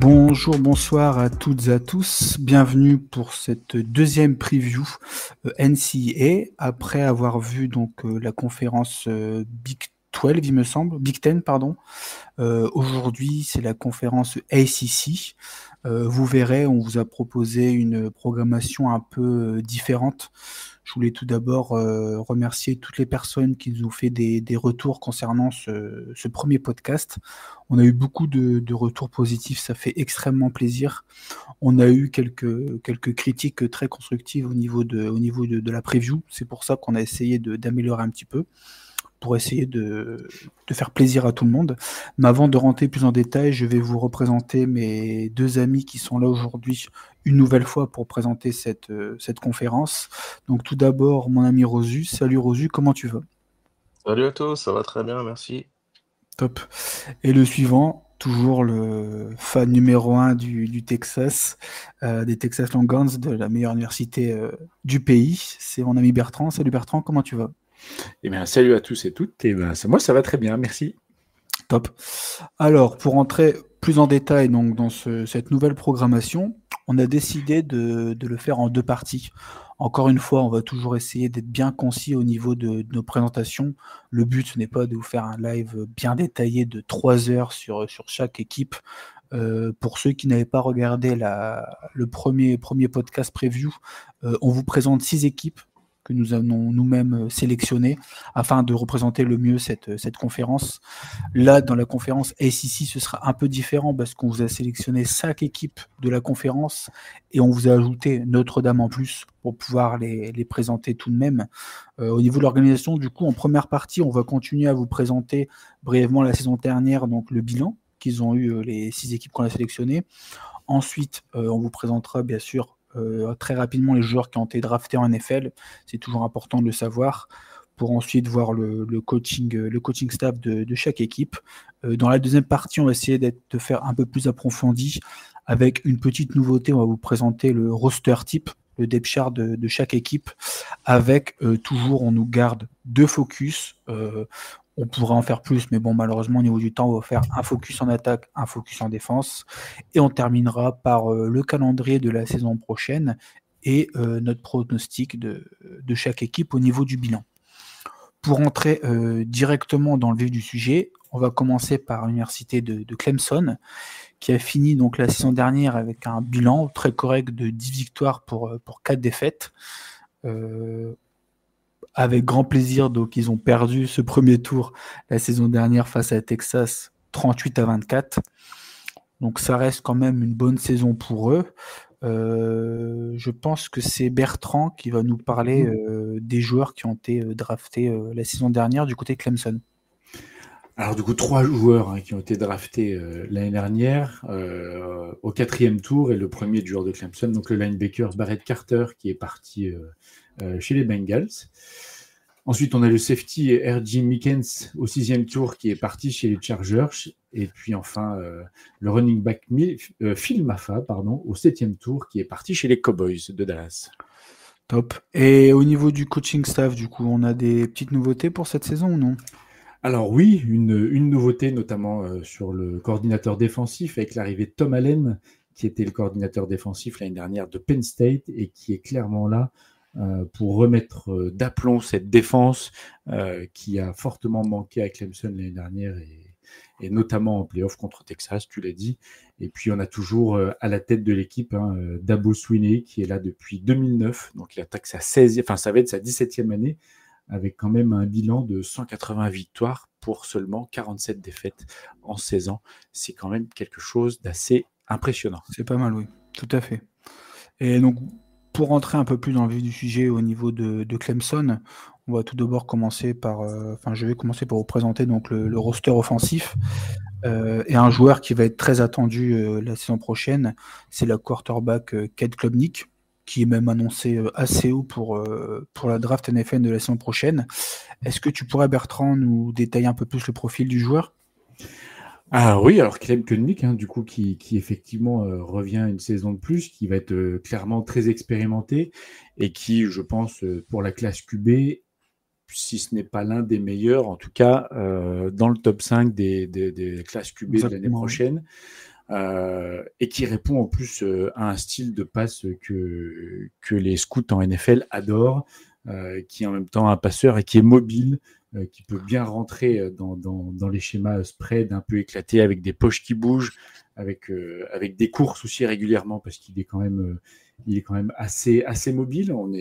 Bonjour, bonsoir à toutes et à tous. Bienvenue pour cette deuxième preview NCAA après avoir vu la conférence Big 12, il me semble, Big 10, pardon. Aujourd'hui, c'est la conférence ACC. Vous verrez, on vous a proposé une programmation un peu différente. Je voulais tout d'abord remercier toutes les personnes qui nous ont fait des retours concernant ce premier podcast. On a eu beaucoup de retours positifs, ça fait extrêmement plaisir. On a eu quelques critiques très constructives au niveau de la preview. C'est pour ça qu'on a essayé d'améliorer un petit peu, pour essayer de faire plaisir à tout le monde. Mais avant de rentrer plus en détail, je vais vous représenter mes deux amis qui sont là aujourd'hui une nouvelle fois pour présenter cette conférence. Donc tout d'abord, mon ami Rosu. Salut Rosu, comment tu vas? Salut à tous, ça va très bien, merci. Top. Et le suivant, toujours le fan numéro 1 du Texas, des Texas Longhorns, de la meilleure université du pays. C'est mon ami Bertrand. Salut Bertrand, comment tu vas? Eh bien, salut à tous et toutes. Et ben, moi, ça va très bien, merci. Top. Alors, pour entrer plus en détail donc, dans cette nouvelle programmation, on a décidé de le faire en deux parties. Encore une fois, on va toujours essayer d'être bien concis au niveau de nos présentations. Le but, ce n'est pas de vous faire un live bien détaillé de 3 heures sur chaque équipe. Pour ceux qui n'avaient pas regardé le premier podcast preview, on vous présente 6 équipes que nous avons nous-mêmes sélectionnées afin de représenter le mieux cette conférence. Là, dans la conférence ACC, ce sera un peu différent parce qu'on vous a sélectionné 5 équipes de la conférence et on vous a ajouté Notre-Dame en plus pour pouvoir les présenter tout de même. Au niveau de l'organisation, du coup, en première partie, on va continuer à vous présenter brièvement la saison dernière, donc le bilan qu'ils ont eu, les 6 équipes qu'on a sélectionnées. Ensuite, on vous présentera bien sûr très rapidement les joueurs qui ont été draftés en NFL. C'est toujours important de le savoir, pour ensuite voir le coaching staff de chaque équipe. Dans la deuxième partie, on va essayer de faire un peu plus approfondi avec une petite nouveauté. On va vous présenter le roster type, le depth chart de chaque équipe, avec toujours, on nous garde 2 focus. On pourrait en faire plus, mais bon, malheureusement, au niveau du temps, on va faire un focus en attaque, un focus en défense. Et on terminera par le calendrier de la saison prochaine et notre pronostic de chaque équipe au niveau du bilan. Pour entrer directement dans le vif du sujet, on va commencer par l'université de Clemson, qui a fini donc la saison dernière avec un bilan très correct de 10 victoires pour 4 défaites. Avec grand plaisir, donc ils ont perdu ce premier tour la saison dernière face à Texas 38-24. Donc ça reste quand même une bonne saison pour eux. Je pense que c'est Bertrand qui va nous parler des joueurs qui ont été draftés la saison dernière du côté de Clemson. Alors du coup, 3 joueurs qui ont été draftés l'année dernière au 4e tour, et le premier du joueur de Clemson, donc le linebacker Barrett Carter, qui est parti chez les Bengals. Ensuite, on a le safety R.J. Mickens au 6e tour, qui est parti chez les Chargers. Et puis enfin, le running back Phil Maffa, au 7e tour, qui est parti chez les Cowboys de Dallas. Top. Et au niveau du coaching staff, du coup, on a des petites nouveautés pour cette saison ou non? Alors oui, une nouveauté, notamment sur le coordinateur défensif, avec l'arrivée de Tom Allen, qui était le coordinateur défensif l'année dernière de Penn State, et qui est clairement là pour remettre d'aplomb cette défense qui a fortement manqué à Clemson l'année dernière, et notamment en playoff contre Texas, tu l'as dit. Et puis on a toujours à la tête de l'équipe Dabo Swinney, qui est là depuis 2009, donc il attaque ça va être sa 17e année, avec quand même un bilan de 180 victoires pour seulement 47 défaites en 16 ans. C'est quand même quelque chose d'assez impressionnant. C'est pas mal, oui, tout à fait. Et donc, pour rentrer un peu plus dans le vif du sujet au niveau de Clemson, on va tout d'abord commencer par... je vais commencer par vous présenter donc, le roster offensif. Et un joueur qui va être très attendu la saison prochaine, c'est le quarterback Cade Klubnik, qui est même annoncé assez haut pour la draft NFL de la saison prochaine. Est-ce que tu pourrais, Bertrand, nous détailler un peu plus le profil du joueur? Ah oui, alors Caleb Klubnik, du coup, qui effectivement revient une saison de plus, qui va être clairement très expérimenté, et qui, je pense, pour la classe QB, si ce n'est pas l'un des meilleurs, en tout cas dans le top 5 des classes QB de l'année prochaine. et qui répond en plus à un style de passe que les scouts en NFL adorent, qui est en même temps un passeur et qui est mobile, qui peut bien rentrer dans les schémas spread un peu éclatés, avec des poches qui bougent, avec des courses aussi régulièrement, parce qu'il est quand même assez mobile. On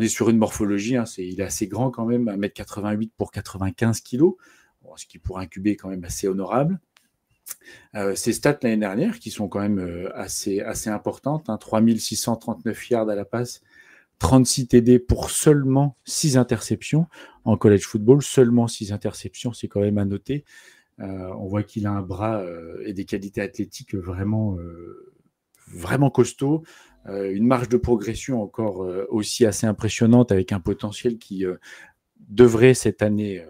est sur une morphologie, il est assez grand quand même, 1m88 pour 95 kg, ce qui pour un QB est quand même assez honorable. Ses stats l'année dernière, qui sont quand même assez importantes, 3639 yards à la passe, 36 TD pour seulement 6 interceptions. En college football, seulement 6 interceptions, c'est quand même à noter. On voit qu'il a un bras et des qualités athlétiques vraiment costauds. Une marge de progression encore aussi assez impressionnante, avec un potentiel qui devrait cette année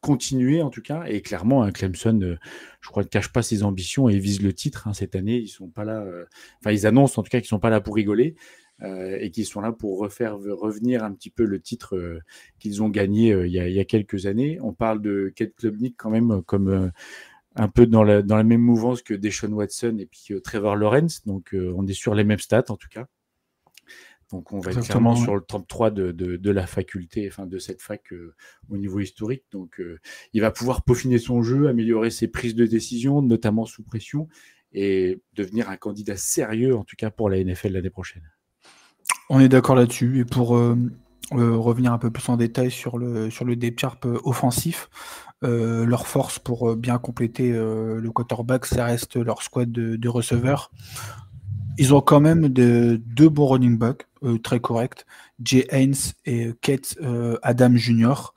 continuer en tout cas. Et clairement, Clemson, je crois, ne cache pas ses ambitions et vise le titre cette année. Ils sont pas là. Ils annoncent en tout cas qu'ils sont pas là pour rigoler. Et qu'ils sont là pour revenir un petit peu le titre qu'ils ont gagné il y a quelques années. On parle de Cade Klubnik quand même comme un peu dans la même mouvance que Deshaun Watson et puis Trevor Lawrence. Donc on est sur les mêmes stats en tout cas. Donc on va être clairement sur le top 3 de la faculté, de cette fac au niveau historique. Donc il va pouvoir peaufiner son jeu, améliorer ses prises de décision, notamment sous pression, et devenir un candidat sérieux en tout cas pour la NFL l'année prochaine. On est d'accord là-dessus. Et pour revenir un peu plus en détail sur le depth chart offensif, leur force pour bien compléter le quarterback, ça reste leur squad de receveurs. Ils ont quand même deux bons running backs très corrects, Jay Haynes et Kate Adam Jr.,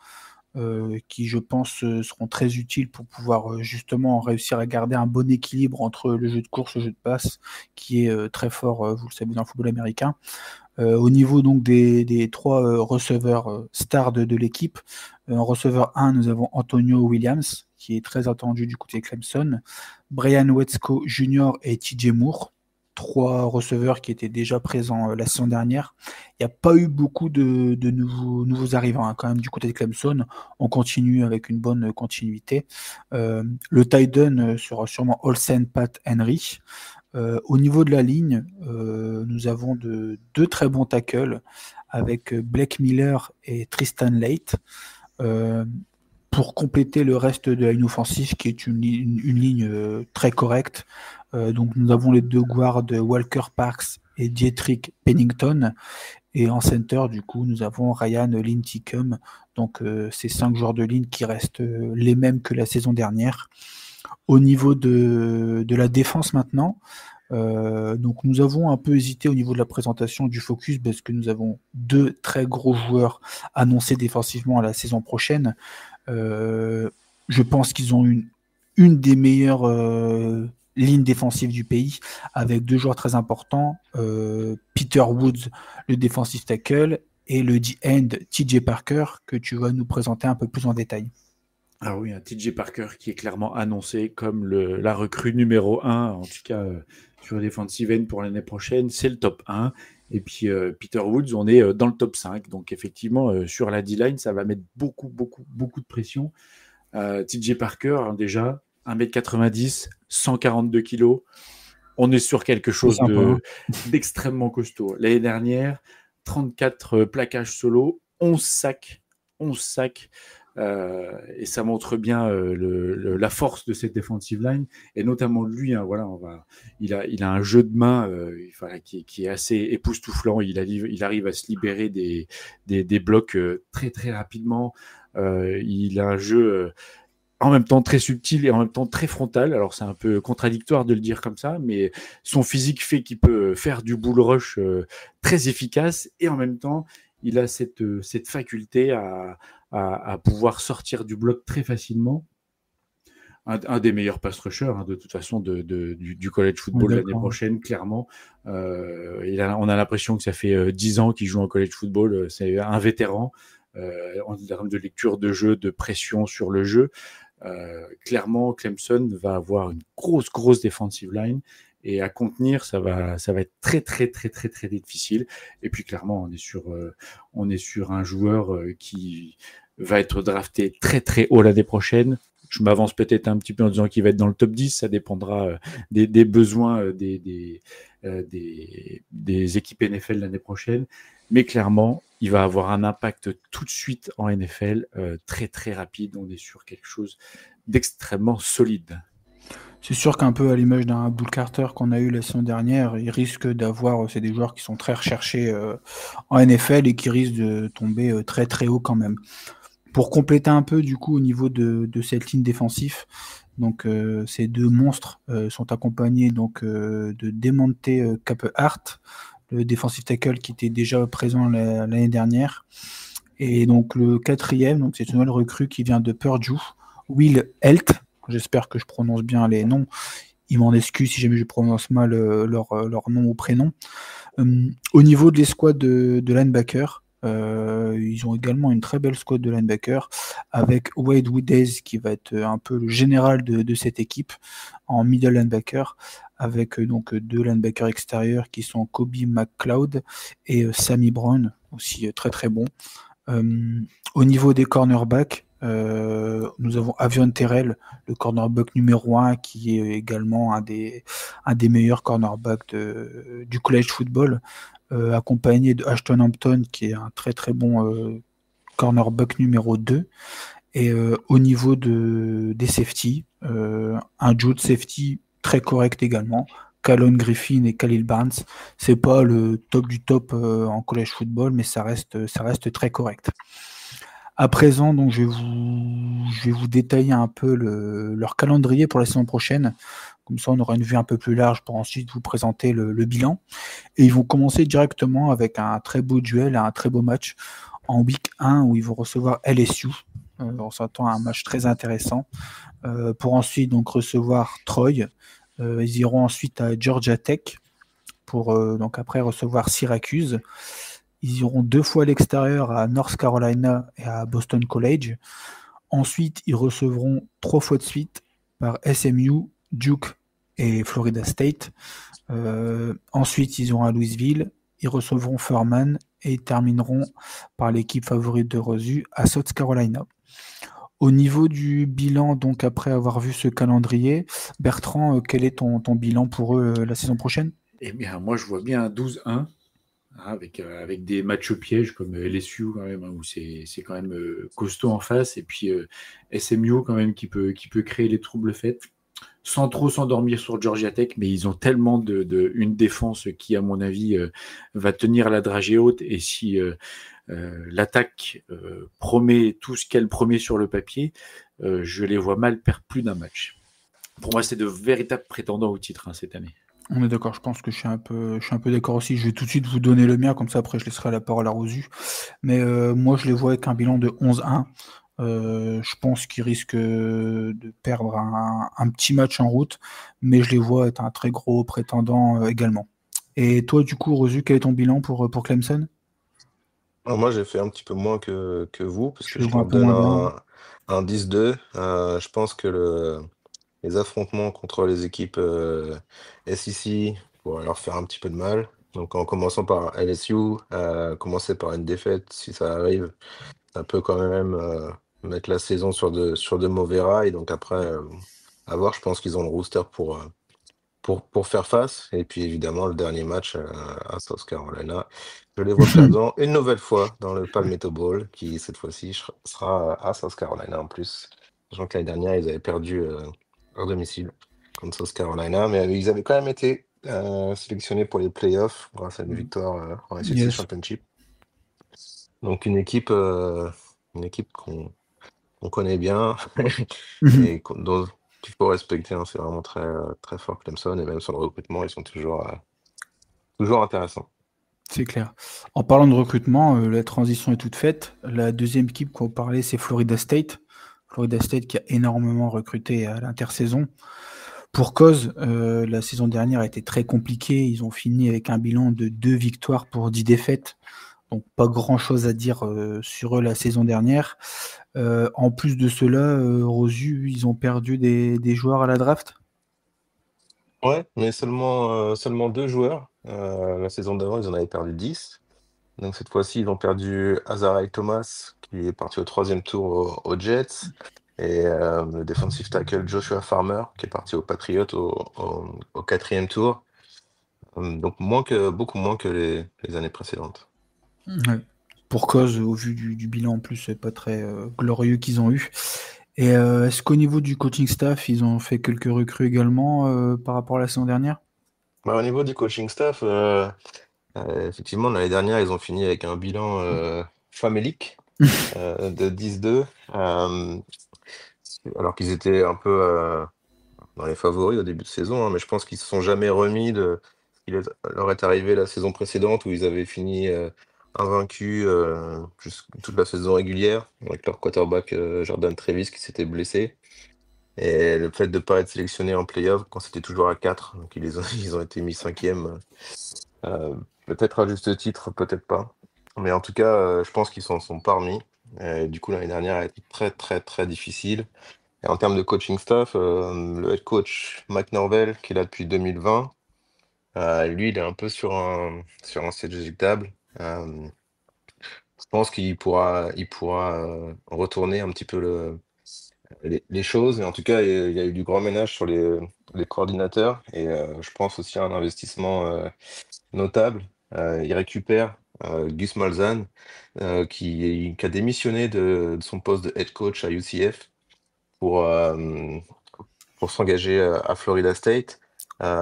qui, je pense, seront très utiles pour pouvoir justement réussir à garder un bon équilibre entre le jeu de course et le jeu de passe, qui est très fort, vous le savez, dans le football américain. Au niveau donc des trois receveurs stars de l'équipe, en receveur 1, nous avons Antonio Williams, qui est très attendu du côté Clemson, Brian Wetsko Jr. et TJ Moore, 3 receveurs qui étaient déjà présents la saison dernière. Il n'y a pas eu beaucoup de nouveaux arrivants quand même du côté de Clemson. On continue avec une bonne continuité. Le tight end sera sûrement Olsen Pat Henry. Au niveau de la ligne, nous avons deux très bons tackles avec Blake Miller et Tristan Late. Pour compléter le reste de la ligne offensive, qui est une ligne très correcte. Donc nous avons les deux guards Walker Parks et Dietrich Pennington. Et en center, du coup, nous avons Ryan Linthicum. Donc ces 5 joueurs de ligne qui restent les mêmes que la saison dernière. Au niveau de la défense maintenant, donc nous avons un peu hésité au niveau de la présentation du focus, parce que nous avons 2 très gros joueurs annoncés défensivement à la saison prochaine. Je pense qu'ils ont une des meilleures lignes défensives du pays, avec 2 joueurs très importants, Peter Woods, le defensive tackle, et le D-end TJ Parker, que tu vas nous présenter un peu plus en détail. Ah oui, un TJ Parker qui est clairement annoncé comme la recrue numéro 1, en tout cas sur Defensive End pour l'année prochaine. C'est le top 1. Et puis Peter Woods, on est dans le top 5. Donc effectivement, sur la D-line, ça va mettre beaucoup de pression. TJ Parker, déjà, 1m90, 142 kg. On est sur quelque chose d'extrêmement costaud. L'année dernière, 34 plaquages solo, 11 sacs. Et ça montre bien la force de cette defensive line, et notamment de lui. Il a un jeu de main qui est assez époustouflant. Il arrive à se libérer des blocs très très rapidement. Il a un jeu en même temps très subtil et en même temps très frontal. Alors c'est un peu contradictoire de le dire comme ça, mais son physique fait qu'il peut faire du bull rush très efficace, et en même temps il a cette faculté à pouvoir sortir du bloc très facilement. Un des meilleurs pass rushers de toute façon du college football l'année prochaine, clairement. On a l'impression que ça fait 10 ans qu'il joue en college football. C'est un vétéran en termes de lecture de jeu, de pression sur le jeu. Clairement, Clemson va avoir une grosse defensive line, et à contenir, ça va être très difficile. Et puis clairement, on est sur un joueur qui va être drafté très haut l'année prochaine. Je m'avance peut-être un petit peu en disant qu'il va être dans le top 10. Ça dépendra des besoins des équipes NFL l'année prochaine. Mais clairement, il va avoir un impact tout de suite en NFL, très très rapide. On est sur quelque chose d'extrêmement solide. C'est sûr qu'un peu à l'image d'un Bull Carter qu'on a eu la saison dernière, il risque d'avoir, c'est des joueurs qui sont très recherchés en NFL et qui risquent de tomber très très haut quand même. Pour compléter un peu du coup au niveau de cette ligne défensive, donc ces deux monstres sont accompagnés donc de Demonte Capehart, le defensive tackle qui était déjà présent l'année dernière. Et donc le quatrième, donc c'est une nouvelle recrue qui vient de Purdue, Will Helt. J'espère que je prononce bien les noms. Il m'en excuse si jamais je prononce mal leur nom ou prénom. Au niveau de l'escouade de linebacker, ils ont également une très belle squad de linebacker avec Wade Woodez qui va être un peu le général de cette équipe en middle linebacker avec donc deux linebackers extérieurs qui sont Kobe McLeod et Sammy Brown, aussi très très bon. Au niveau des cornerbacks, nous avons Avion Terrell, le cornerback numéro 1, qui est également un des meilleurs cornerbacks du college football, accompagné de Ashton Hampton, qui est un très très bon cornerback numéro 2. Et au niveau des safety, un duo de safety très correct également. Callon Griffin et Khalil Barnes, c'est pas le top du top en college football, mais ça reste très correct. À présent, donc je vais vous détailler un peu leur calendrier pour la saison prochaine. Comme ça, on aura une vue un peu plus large pour ensuite vous présenter le bilan. Et ils vont commencer directement avec un très beau duel, un très beau match en week 1 où ils vont recevoir LSU. On s'attend à un match très intéressant. Pour ensuite donc recevoir Troy. Ils iront ensuite à Georgia Tech pour donc après recevoir Syracuse. Ils iront 2 fois à l'extérieur à North Carolina et à Boston College. Ensuite, ils recevront 3 fois de suite par SMU, Duke et Florida State. Ensuite, ils iront à Louisville. Ils recevront Furman et ils termineront par l'équipe favorite de Rosu à South Carolina. Au niveau du bilan, donc après avoir vu ce calendrier, Bertrand, quel est ton bilan pour eux la saison prochaine? Eh bien, moi, je vois bien un 12-1 avec des matchs pièges comme LSU quand même, où c'est quand même costaud en face, et puis SMU quand même qui peut créer les troubles faits, sans trop s'endormir sur Georgia Tech, mais ils ont tellement une défense qui, à mon avis, va tenir la dragée haute, et si l'attaque promet tout ce qu'elle promet sur le papier, je les vois mal perdre plus d'un match. Pour moi, c'est de véritables prétendants au titre cette année. On est d'accord, je pense que je suis un peu d'accord aussi. Je vais tout de suite vous donner le mien, comme ça après je laisserai la parole à Rosu. Mais moi je les vois avec un bilan de 11-1. Je pense qu'ils risquent de perdre un petit match en route, mais je les vois être un très gros prétendant également. Et toi du coup, Rosu, quel est ton bilan pour Clemson? Alors, moi, j'ai fait un petit peu moins que vous, parce Je que le je vois un leur peu donne moins bien. un 10-2. Je pense que les affrontements contre les équipes SEC pourraient leur faire un petit peu de mal. Donc, en commençant par LSU, commencer par une défaite, si ça arrive, ça peut quand même mettre la saison sur de mauvais rails. Donc, après, à voir, je pense qu'ils ont le rooster pour faire face. Et puis évidemment, le dernier match à South Carolina, je les vois perdant une nouvelle fois dans le Palmetto Bowl, qui cette fois-ci sera à South Carolina en plus. Sachant que l'année dernière, ils avaient perdu leur domicile contre South Carolina, mais ils avaient quand même été sélectionnés pour les playoffs grâce à une victoire en SEC Yes. Championship. Donc une équipe qu'on connaît bien et dont il faut respecter, hein. C'est vraiment très, très fort Clemson, et même sur le recrutement, ils sont toujours intéressants. C'est clair. En parlant de recrutement, la transition est toute faite. La deuxième équipe qu'on parlait, c'est Florida State. Florida State qui a énormément recruté à l'intersaison. Pour cause, la saison dernière a été très compliquée. Ils ont fini avec un bilan de 2 victoires pour 10 défaites. Donc pas grand-chose à dire sur eux la saison dernière. En plus de cela, Rosu, ils ont perdu des joueurs à la draft. Ouais, mais seulement 2 joueurs. La saison d'avant, ils en avaient perdu 10. Donc cette fois-ci, ils ont perdu Azarai Thomas, qui est parti au 3e tour aux Jets. et le defensive tackle Joshua Farmer, qui est parti aux Patriots au 4e tour. Donc beaucoup moins que les années précédentes. Ouais. Pour cause, au vu du bilan en plus, c'est pas très glorieux qu'ils ont eu. Et est-ce qu'au niveau du coaching staff, ils ont fait quelques recrues également par rapport à la saison dernière? Au niveau du coaching staff, effectivement, l'année dernière, ils ont fini avec un bilan famélique de 10-2, alors qu'ils étaient un peu dans les favoris au début de saison, hein, mais je pense qu'ils se sont jamais remis de ce qui leur est arrivé la saison précédente où ils avaient fini invaincus toute la saison régulière avec leur quarterback Jordan Travis qui s'était blessé. Et le fait de ne pas être sélectionné en playoff quand c'était toujours à 4, donc ils ont été mis 5e, peut-être à juste titre, peut-être pas. Mais en tout cas, je pense qu'ils s'en sont pas remis. Et du coup, l'année dernière a été très, très, très difficile. Et en termes de coaching staff, le head coach Mike Norvell, qui est là depuis 2020, lui, il est un peu sur un siège éjectable. Je pense qu'il pourra retourner un petit peu les choses. Et en tout cas, il y a eu du grand ménage sur les coordinateurs. Et je pense aussi à un investissement notable. Il récupère Gus Malzahn, qui a démissionné de son poste de head coach à UCF pour, euh, pour s'engager à Florida State.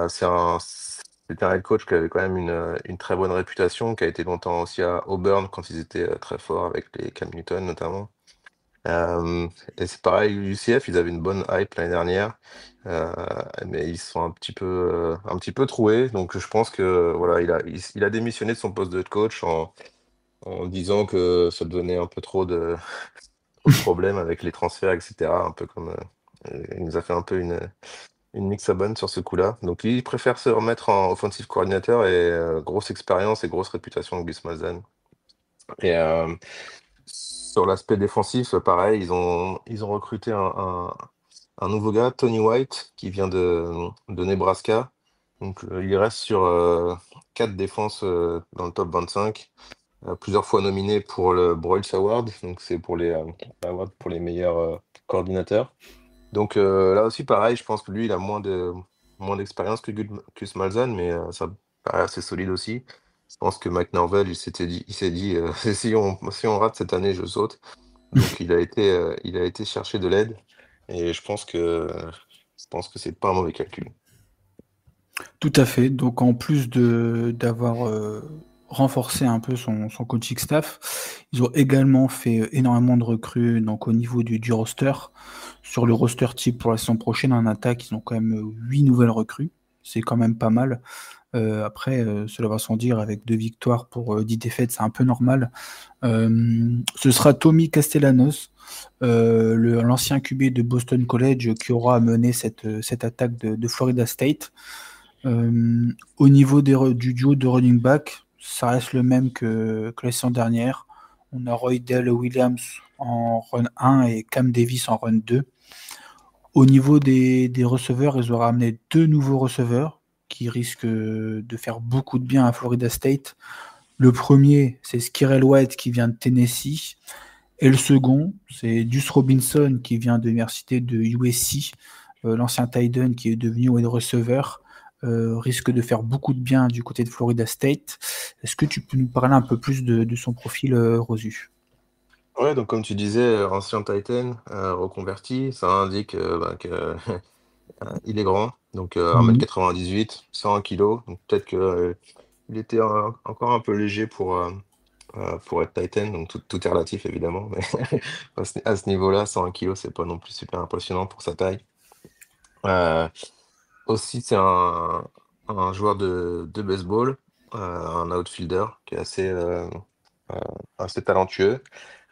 C'était un head coach qui avait quand même une très bonne réputation, qui a été longtemps aussi à Auburn quand ils étaient très forts avec les Cam Newton notamment. Euh, et c'est pareil, UCF, ils avaient une bonne hype l'année dernière, euh, mais ils sont un petit peu troués. Donc je pense que voilà, il a démissionné de son poste de head coach en disant que ça devenait un peu trop de problèmes avec les transferts, etc. Un peu comme il nous a fait un peu une mixabonne sur ce coup-là. Donc lui, il préfère se remettre en offensive coordinateur et grosse expérience et grosse réputation de Gus Malzahn. Et sur l'aspect défensif, pareil, ils ont recruté un nouveau gars, Tony White, qui vient de Nebraska. Donc il reste sur 4 défenses dans le top 25, plusieurs fois nominé pour le Broyles Award, donc c'est pour les awards pour les meilleurs coordinateurs. Donc là aussi, pareil, je pense que lui, il a moins d'expérience que Gus Malzahn, mais ça paraît assez solide aussi. Je pense que Mike Norvell, il s'est dit si on rate cette année, je saute. Donc il a été chercher de l'aide et je pense que c'est pas un mauvais calcul. Tout à fait. Donc en plus d'avoir renforcé un peu son coaching staff, ils ont également fait énormément de recrues donc, au niveau du roster. Sur le roster type pour la saison prochaine, en attaque, ils ont quand même 8 nouvelles recrues. C'est quand même pas mal. Après, cela va sans dire, avec 2 victoires pour 10 défaites, c'est un peu normal. Ce sera Tommy Castellanos, l'ancien QB de Boston College, qui aura mené cette attaque de Florida State. Au niveau du duo de running back, ça reste le même que la saison dernière. On a Roydell Williams en run 1 et Cam Davis en run 2. Au niveau des receveurs, ils auraient amené 2 nouveaux receveurs qui risquent de faire beaucoup de bien à Florida State. Le premier, c'est Skirrell White qui vient de Tennessee. Et le second, c'est Deuce Robinson qui vient de l'université de USC, l'ancien tight end qui est devenu wide receiver. Risque de faire beaucoup de bien du côté de Florida State. Est-ce que tu peux nous parler un peu plus de son profil, Rosu? Ouais, donc comme tu disais, ancien Titan, reconverti, ça indique que il est grand, donc 1m98, 101 kg, donc peut-être que il était encore un peu léger pour être Titan, donc tout est relatif évidemment, mais à ce niveau-là, 101 kg, c'est pas non plus super impressionnant pour sa taille. Euh, Aussi, c'est un joueur de baseball, un outfielder qui est euh, assez talentueux.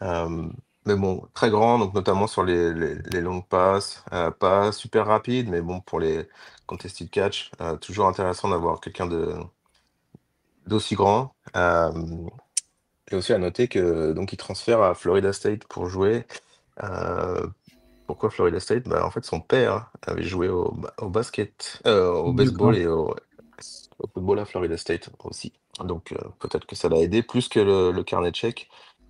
Euh, mais bon, très grand, donc notamment sur les longues passes, pas super rapide, mais bon, pour les contested catch, toujours intéressant d'avoir quelqu'un d'aussi grand. Et aussi à noter que donc il transfère à Florida State pour jouer. Euh, Pourquoi Florida State? En fait, son père avait joué au basket, au baseball D'accord. et au football à Florida State aussi. Donc peut-être que ça l'a aidé plus que le carnet tchèque.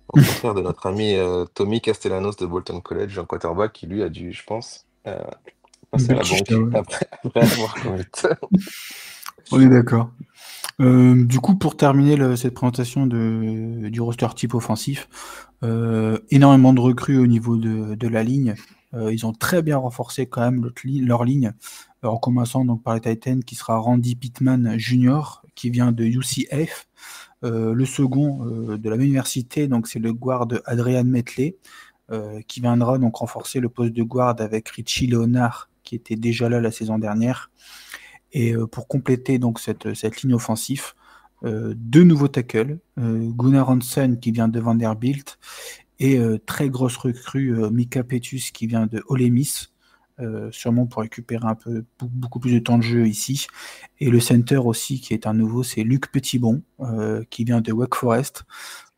Au contraire de notre ami Tommy Castellanos de Bolton College, un quarterback qui lui a dû, je pense, passer à la Batista, banque ouais. après avoir commit. On est d'accord. Du coup, pour terminer cette présentation du roster type offensif, énormément de recrues au niveau de la ligne. Ils ont très bien renforcé quand même leur ligne, en commençant donc par les Titans, qui sera Randy Pittman Jr., qui vient de UCF. Le second de la même université, donc c'est le guard Adrian Metley, qui viendra donc renforcer le poste de guard avec Richie Leonard, qui était déjà là la saison dernière. Et pour compléter donc cette ligne offensive, deux nouveaux tackles, Gunnar Hansen qui vient de Vanderbilt et très grosse recrue Mika Petus qui vient de Ole Miss, sûrement pour récupérer un peu beaucoup plus de temps de jeu ici. Et le center aussi qui est un nouveau, c'est Luc Petitbon qui vient de Wake Forest.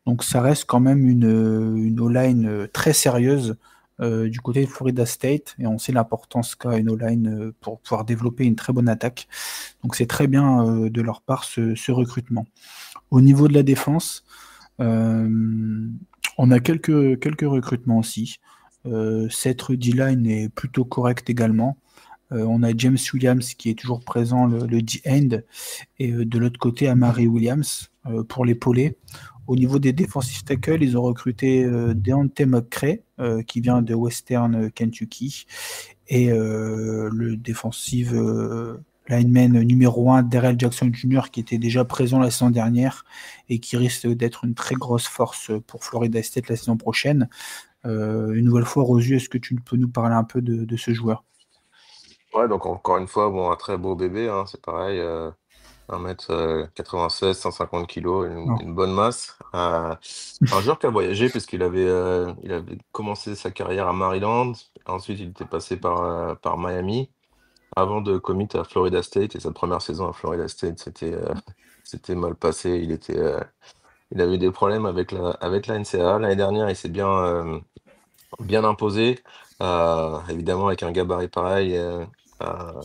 Donc ça reste quand même une O-line très sérieuse du côté de Florida State, et on sait l'importance qu'a une O-line pour pouvoir développer une très bonne attaque. Donc c'est très bien de leur part ce recrutement. Au niveau de la défense, on a quelques recrutements aussi. Cette D-line est plutôt correcte également. On a James Williams qui est toujours présent, le D-end, et de l'autre côté, Amari Williams pour l'épauler. Au niveau des defensive tackles, ils ont recruté Deontay McCray, qui vient de Western Kentucky, et le defensive lineman numéro 1, Darrell Jackson Jr., qui était déjà présent la saison dernière et qui risque d'être une très grosse force pour Florida State la saison prochaine. Une nouvelle fois, Rosu, est-ce que tu peux nous parler un peu de ce joueur? Ouais, donc encore une fois, bon, un très beau bébé, hein, c'est pareil, 1m96, 150 kilos, Non. une bonne masse. Un joueur qui a voyagé puisqu'il avait commencé sa carrière à Maryland, ensuite il était passé par Miami, avant de commit à Florida State, et sa première saison à Florida State, c'était mal passé. Il avait eu des problèmes avec la NCAA. L'année dernière, il s'est bien imposé, évidemment avec un gabarit pareil,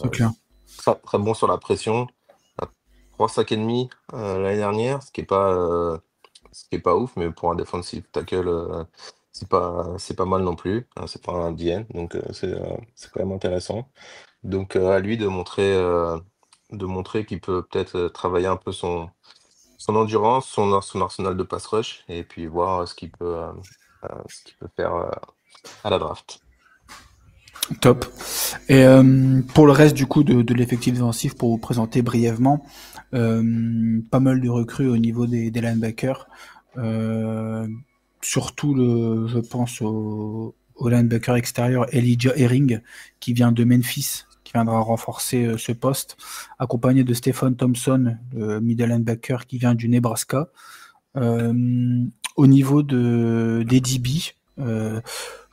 C'est clair. très, très bon sur la pression. 3 sacs et demi l'année dernière, ce qui est pas ouf, mais pour un defensive tackle, c'est pas mal non plus, hein, c'est pas un DN, donc c'est quand même intéressant. Donc à lui de montrer qu'il peut peut-être travailler un peu son endurance, son arsenal de pass rush, et puis voir ce qu'il peut faire à la draft. Top. Et pour le reste du coup de l'effectif défensif, pour vous présenter brièvement, pas mal de recrues au niveau des linebackers. Surtout je pense au linebacker extérieur Elijah Herring qui vient de Memphis, qui viendra renforcer ce poste, accompagné de Stephen Thompson, le middle linebacker qui vient du Nebraska. Au niveau des DB, je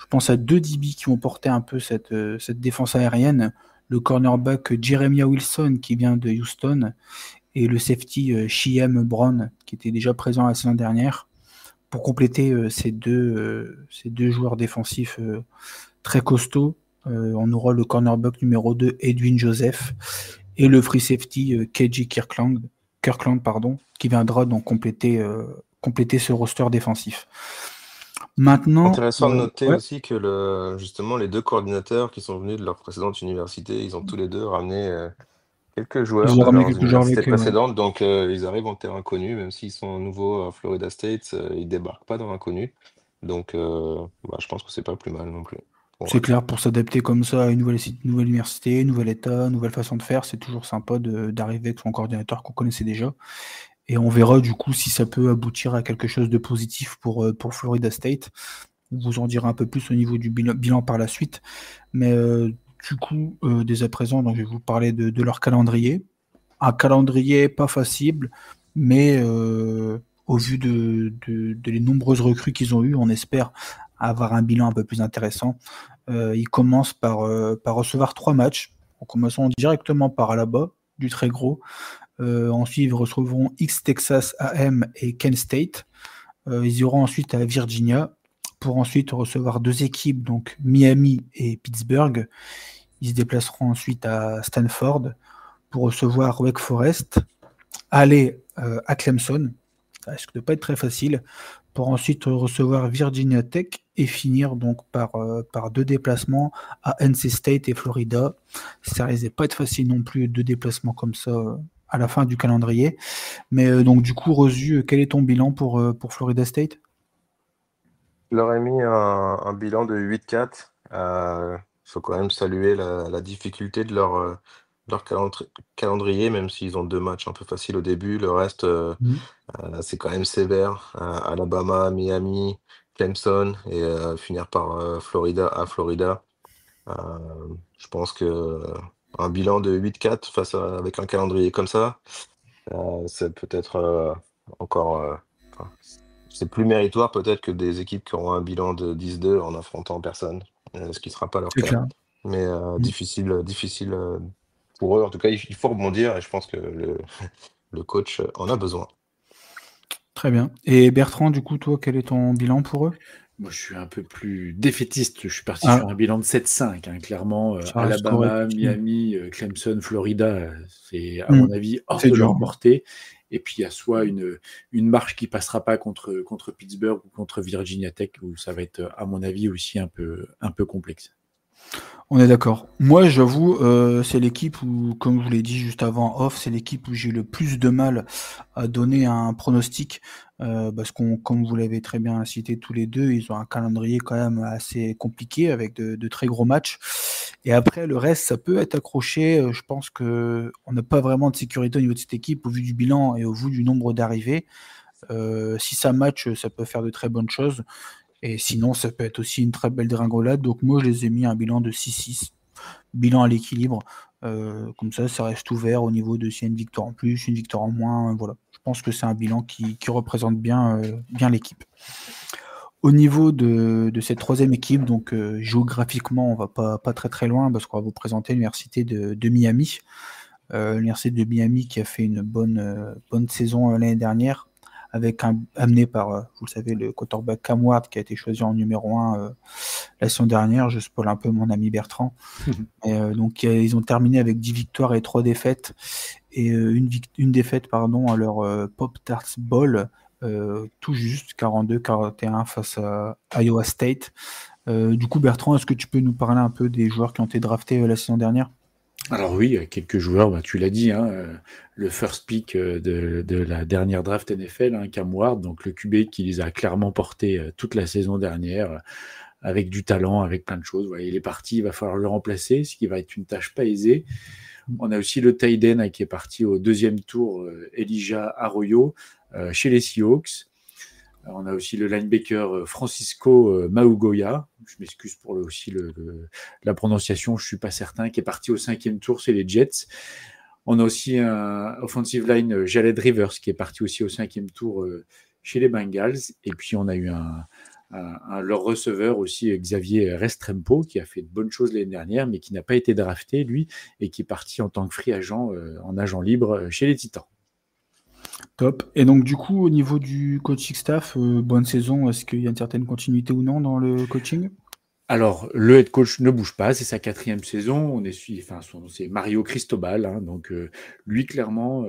pense à deux DB qui vont porter un peu cette défense aérienne. Le cornerback Jeremiah Wilson qui vient de Houston et le safety Shyam Brown qui était déjà présent la saison dernière. Pour compléter ces deux joueurs défensifs très costauds, on aura le cornerback numéro 2 Edwin Joseph et le free safety KJ Kirkland, qui viendra donc compléter ce roster défensif. Maintenant, Intéressant de noter ouais, aussi que justement les deux coordinateurs qui sont venus de leur précédente université, ils ont tous les deux ramené quelques joueurs ils ont de ramené leurs quelques joueurs universités avec eux. Ouais. précédentes, donc ils arrivent en terrain connu, même s'ils sont nouveaux à Florida State, ils débarquent pas dans l'inconnu. Donc je pense que c'est pas plus mal non plus. C'est Ouais. clair, pour s'adapter comme ça à une nouvelle université, nouvel état, nouvelle façon de faire, c'est toujours sympa d'arriver avec son coordinateur qu'on connaissait déjà. Et on verra du coup si ça peut aboutir à quelque chose de positif pour Florida State. On vous en dira un peu plus au niveau du bilan par la suite. Mais du coup, dès à présent, donc, je vais vous parler de leur calendrier. Un calendrier pas facile, mais au vu de les nombreuses recrues qu'ils ont eues, on espère avoir un bilan un peu plus intéressant. Ils commencent par recevoir 3 matchs, en commençant directement par Alabama, du très gros. Ensuite, ils recevront X-Texas AM et Kent State. Ils iront ensuite à Virginia pour ensuite recevoir 2 équipes, donc Miami et Pittsburgh. Ils se déplaceront ensuite à Stanford pour recevoir Wake Forest, aller à Clemson, ça risque de pas être très facile, pour ensuite recevoir Virginia Tech et finir donc par 2 déplacements à NC State et Florida. Ça risque pas être facile non plus, 2 déplacements comme ça à la fin du calendrier. Mais donc du coup, Rosu, quel est ton bilan pour Florida State? Je leur ai mis un bilan de 8-4. Il faut quand même saluer la difficulté de leur calendrier, même s'ils ont 2 matchs un peu faciles au début. Le reste, c'est quand même sévère. Alabama, Miami, Clemson et finir par Florida à Florida. Je pense que un bilan de 8-4 avec un calendrier comme ça, c'est peut-être encore. Enfin, c'est plus méritoire peut-être que des équipes qui auront un bilan de 10-2 en affrontant personne, ce qui ne sera pas leur C'est cas. clair. Mais difficile pour eux. En tout cas, il faut rebondir et je pense que le coach en a besoin. Très bien. Et Bertrand, du coup, toi, quel est ton bilan pour eux? Moi, je suis un peu plus défaitiste. Je suis parti Ah, sur un bilan de 7-5. Clairement, ça reste Alabama, correct. Miami, Clemson, Florida, c'est à Hmm. mon avis hors C'est de dur. leur portée. Et puis, il y a soit une marche qui passera pas contre Pittsburgh ou contre Virginia Tech, où ça va être, à mon avis, aussi un peu complexe. On est d'accord. Moi, j'avoue, c'est l'équipe où, comme je vous l'ai dit juste avant off, c'est l'équipe où j'ai le plus de mal à donner un pronostic, parce comme vous l'avez très bien cité tous les deux, ils ont un calendrier quand même assez compliqué avec de très gros matchs. Et après, le reste, ça peut être accroché. Je pense que on n'a pas vraiment de sécurité au niveau de cette équipe au vu du bilan et au vu du nombre d'arrivées. Si ça match, ça peut faire de très bonnes choses. Et sinon, ça peut être aussi une très belle dégringolade. Donc moi, je les ai mis un bilan de 6-6, bilan à l'équilibre. Comme ça reste ouvert au niveau de s'il y a une victoire en plus, une victoire en moins. Voilà. Je pense que c'est un bilan qui représente bien l'équipe. Au niveau de cette troisième équipe, donc géographiquement, on va pas très très loin parce qu'on va vous présenter l'université de Miami. L'université de Miami qui a fait une bonne saison l'année dernière, amené par, vous le savez, le quarterback Cam Ward qui a été choisi en numéro 1 la saison dernière. Je spoil un peu mon ami Bertrand. Donc ils ont terminé avec 10 victoires et 3 défaites. Et une défaite à leur Pop Tarts Bowl, tout juste 42-41 face à Iowa State. Du coup, Bertrand, est-ce que tu peux nous parler un peu des joueurs qui ont été draftés la saison dernière? Alors oui, quelques joueurs, tu l'as dit, le first pick de la dernière draft NFL, Cam Ward, donc le QB qui les a clairement portés toute la saison dernière, avec du talent, avec plein de choses. Il est parti, il va falloir le remplacer, ce qui va être une tâche pas aisée. On a aussi le tight end qui est parti au 2e tour, Elijah Arroyo, chez les Seahawks. On a aussi le linebacker Francisco Maugoya, je m'excuse pour la prononciation, je ne suis pas certain, qui est parti au 5e tour, c'est les Jets. On a aussi un offensive line, Jaled Rivers, qui est parti aussi au 5e tour chez les Bengals. Et puis on a eu leur receveur aussi, Xavier Restrepo, qui a fait de bonnes choses l'année dernière, mais qui n'a pas été drafté, lui, et qui est parti en tant que free agent, en agent libre chez les Titans. Top. Et donc, du coup, au niveau du coaching staff, bonne saison, est-ce qu'il y a une certaine continuité ou non dans le coaching? Alors, le head coach ne bouge pas, c'est sa 4e saison. Son nom, c'est Mario Cristobal. Donc, lui, clairement,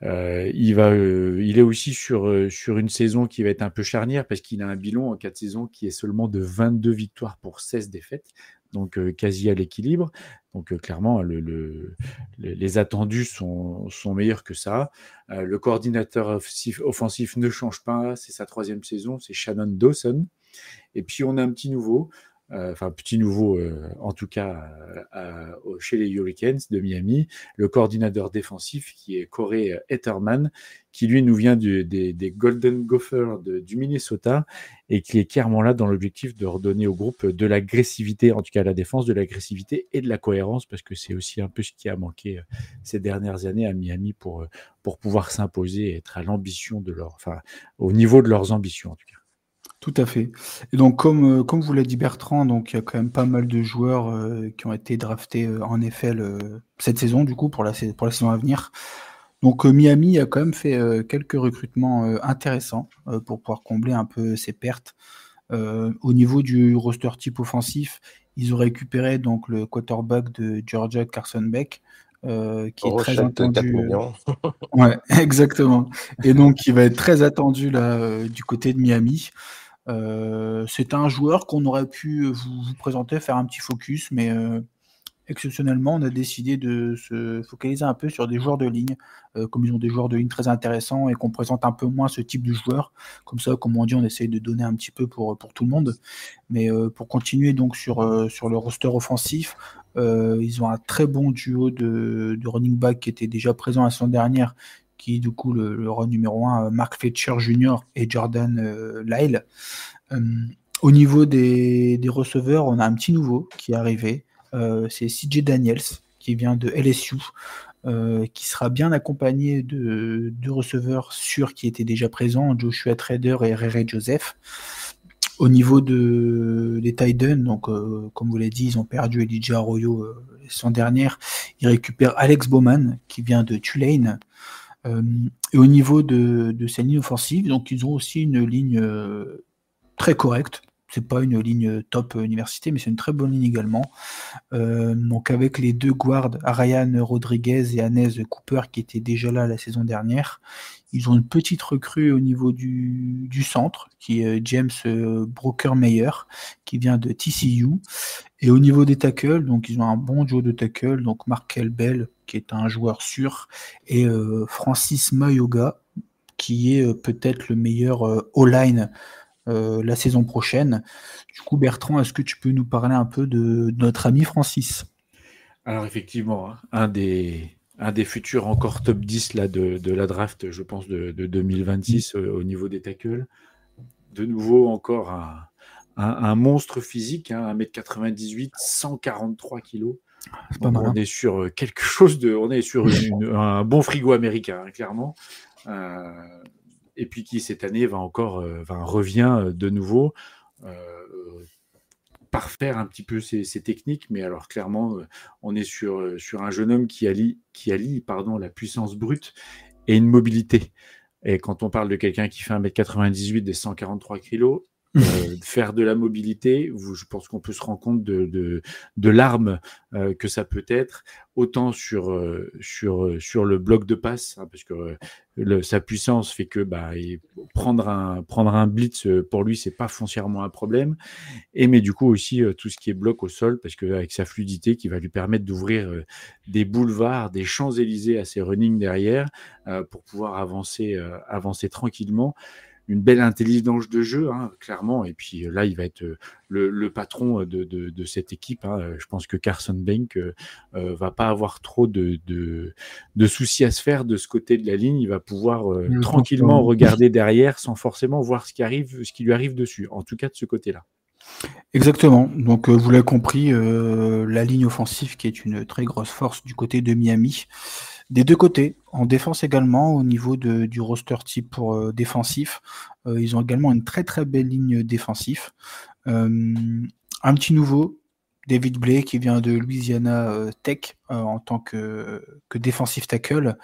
il est aussi sur une saison qui va être un peu charnière parce qu'il a un bilan en 4 saisons qui est seulement de 22 victoires pour 16 défaites. Donc, quasi à l'équilibre. Donc, clairement, les attendus sont meilleurs que ça. Le coordinateur offensif ne change pas. C'est sa 3e saison. C'est Shannon Dawson. Et puis, on a un petit nouveau. En tout cas chez les Hurricanes de Miami, le coordinateur défensif qui est Corey Hetterman, qui lui nous vient des Golden Gophers du Minnesota et qui est clairement là dans l'objectif de redonner au groupe de l'agressivité, en tout cas à la défense, de l'agressivité et de la cohérence, parce que c'est aussi un peu ce qui a manqué ces dernières années à Miami pour pouvoir s'imposer et être à l'ambition au niveau de leurs ambitions en tout cas. Tout à fait. Et donc, comme vous l'a dit Bertrand, donc il y a quand même pas mal de joueurs qui ont été draftés en NFL cette saison, du coup, pour la saison à venir. Donc, Miami a quand même fait quelques recrutements intéressants pour pouvoir combler un peu ses pertes. Au niveau du roster type offensif, ils ont récupéré donc le quarterback de Georgia, Carson Beck, qui est très Rechète 4 attendu. millions. Ouais, exactement. Et donc, il va être très attendu là du côté de Miami. C'est un joueur qu'on aurait pu vous présenter, faire un petit focus, mais exceptionnellement, on a décidé de se focaliser un peu sur des joueurs de ligne, comme ils ont des joueurs de ligne très intéressants et qu'on présente un peu moins ce type de joueurs. Comme ça, comme on dit, on essaye de donner un petit peu pour tout le monde. Mais pour continuer donc sur le roster offensif, ils ont un très bon duo de running back qui était déjà présent la saison dernière, qui est du coup le run numéro 1, Mark Fletcher Jr. et Jordan Lyle. Euh, Au niveau des receveurs, on a un petit nouveau qui est arrivé. C'est CJ Daniels qui vient de LSU, qui sera bien accompagné de deux receveurs sûrs qui étaient déjà présents, Joshua Trader et Rere Joseph. Au niveau des tight ends, donc comme vous l'avez dit, ils ont perdu Elijah Arroyo la saison dernière. Ils récupèrent Alex Bowman qui vient de Tulane. Et au niveau de sa ligne offensive, donc ils ont aussi une ligne très correcte. C'est pas une ligne top université, mais c'est une très bonne ligne également. Donc avec les deux guards, Ryan Rodriguez et Hannes Cooper, qui étaient déjà là la saison dernière, ils ont une petite recrue au niveau du centre, qui est James Brockermeyer, qui vient de TCU. Et au niveau des tackles, donc ils ont un bon duo de tackles, donc Markel Bell, qui est un joueur sûr, et Francis Mayoga, qui est peut-être le meilleur O-line la saison prochaine. Du coup, Bertrand, est-ce que tu peux nous parler un peu de notre ami Francis? Alors effectivement, hein, un des futurs encore top 10 là, de la draft, je pense, de 2026 au niveau des tackles. De nouveau, encore un monstre physique, hein, 1m98, 143 kg. C'est pas mal. On est sur quelque chose de... On est sur un bon frigo américain, hein, clairement. Et puis qui, cette année, revient de nouveau parfaire un petit peu ses techniques. Mais alors, clairement, on est sur un jeune homme qui allie la puissance brute et une mobilité. Et quand on parle de quelqu'un qui fait 1m98 et 143 kg, faire de la mobilité, je pense qu'on peut se rendre compte de l'arme que ça peut être, autant sur le bloc de passe, hein, parce que sa puissance fait que prendre un blitz, pour lui, c'est pas foncièrement un problème. Mais du coup aussi tout ce qui est bloc au sol, parce qu'avec sa fluidité qui va lui permettre d'ouvrir des boulevards, des Champs-Élysées à ses running derrière, pour pouvoir avancer tranquillement. Une belle intelligence de jeu, hein, clairement. Et puis là, il va être le patron de cette équipe, hein. Je pense que Carson Bank va pas avoir trop de soucis à se faire de ce côté de la ligne. Il va pouvoir tranquillement regarder derrière sans forcément voir ce qui lui arrive dessus. En tout cas, de ce côté-là. Exactement. Donc, vous l'avez compris, la ligne offensive qui est une très grosse force du côté de Miami. Des deux côtés, en défense également, au niveau du roster type pour défensif, ils ont également une très très belle ligne défensive. Un petit nouveau, David Blake, qui vient de Louisiana Tech en tant que defensive tackle,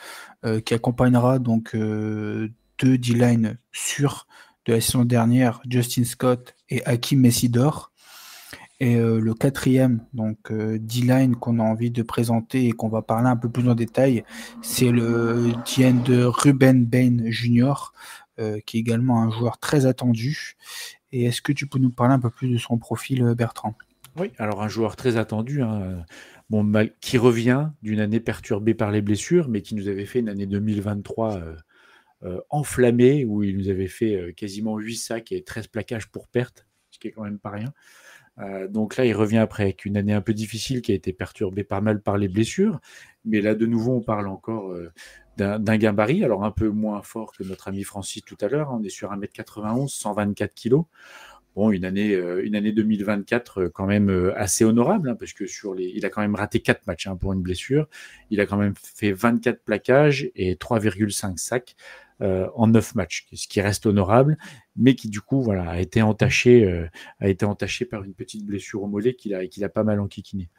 qui accompagnera donc deux D-line sûrs de la saison dernière, Justin Scott et Hakim Messidor. Et le quatrième, donc D-line qu'on a envie de présenter et qu'on va parler un peu plus en détail, c'est le DN de Ruben Bain Jr., qui est également un joueur très attendu. Et est-ce que tu peux nous parler un peu plus de son profil, Bertrand? Oui, alors un joueur très attendu, hein, qui revient d'une année perturbée par les blessures, mais qui nous avait fait une année 2023 enflammée, où il nous avait fait quasiment 8 sacs et 13 plaquages pour perte, ce qui est quand même pas rien. Donc là, il revient après avec une année un peu difficile qui a été perturbée pas mal par les blessures. Mais là, de nouveau, on parle encore d'un gabarit, alors un peu moins fort que notre ami Francis tout à l'heure. On est sur 1m91, 124 kg. Bon, une année 2024 quand même assez honorable, hein, parce que il a quand même raté 4 matchs, hein, pour une blessure. Il a quand même fait 24 plaquages et 3,5 sacs en 9 matchs, ce qui reste honorable, mais qui du coup a été entaché par une petite blessure au mollet qu'il a pas mal enquiquiné.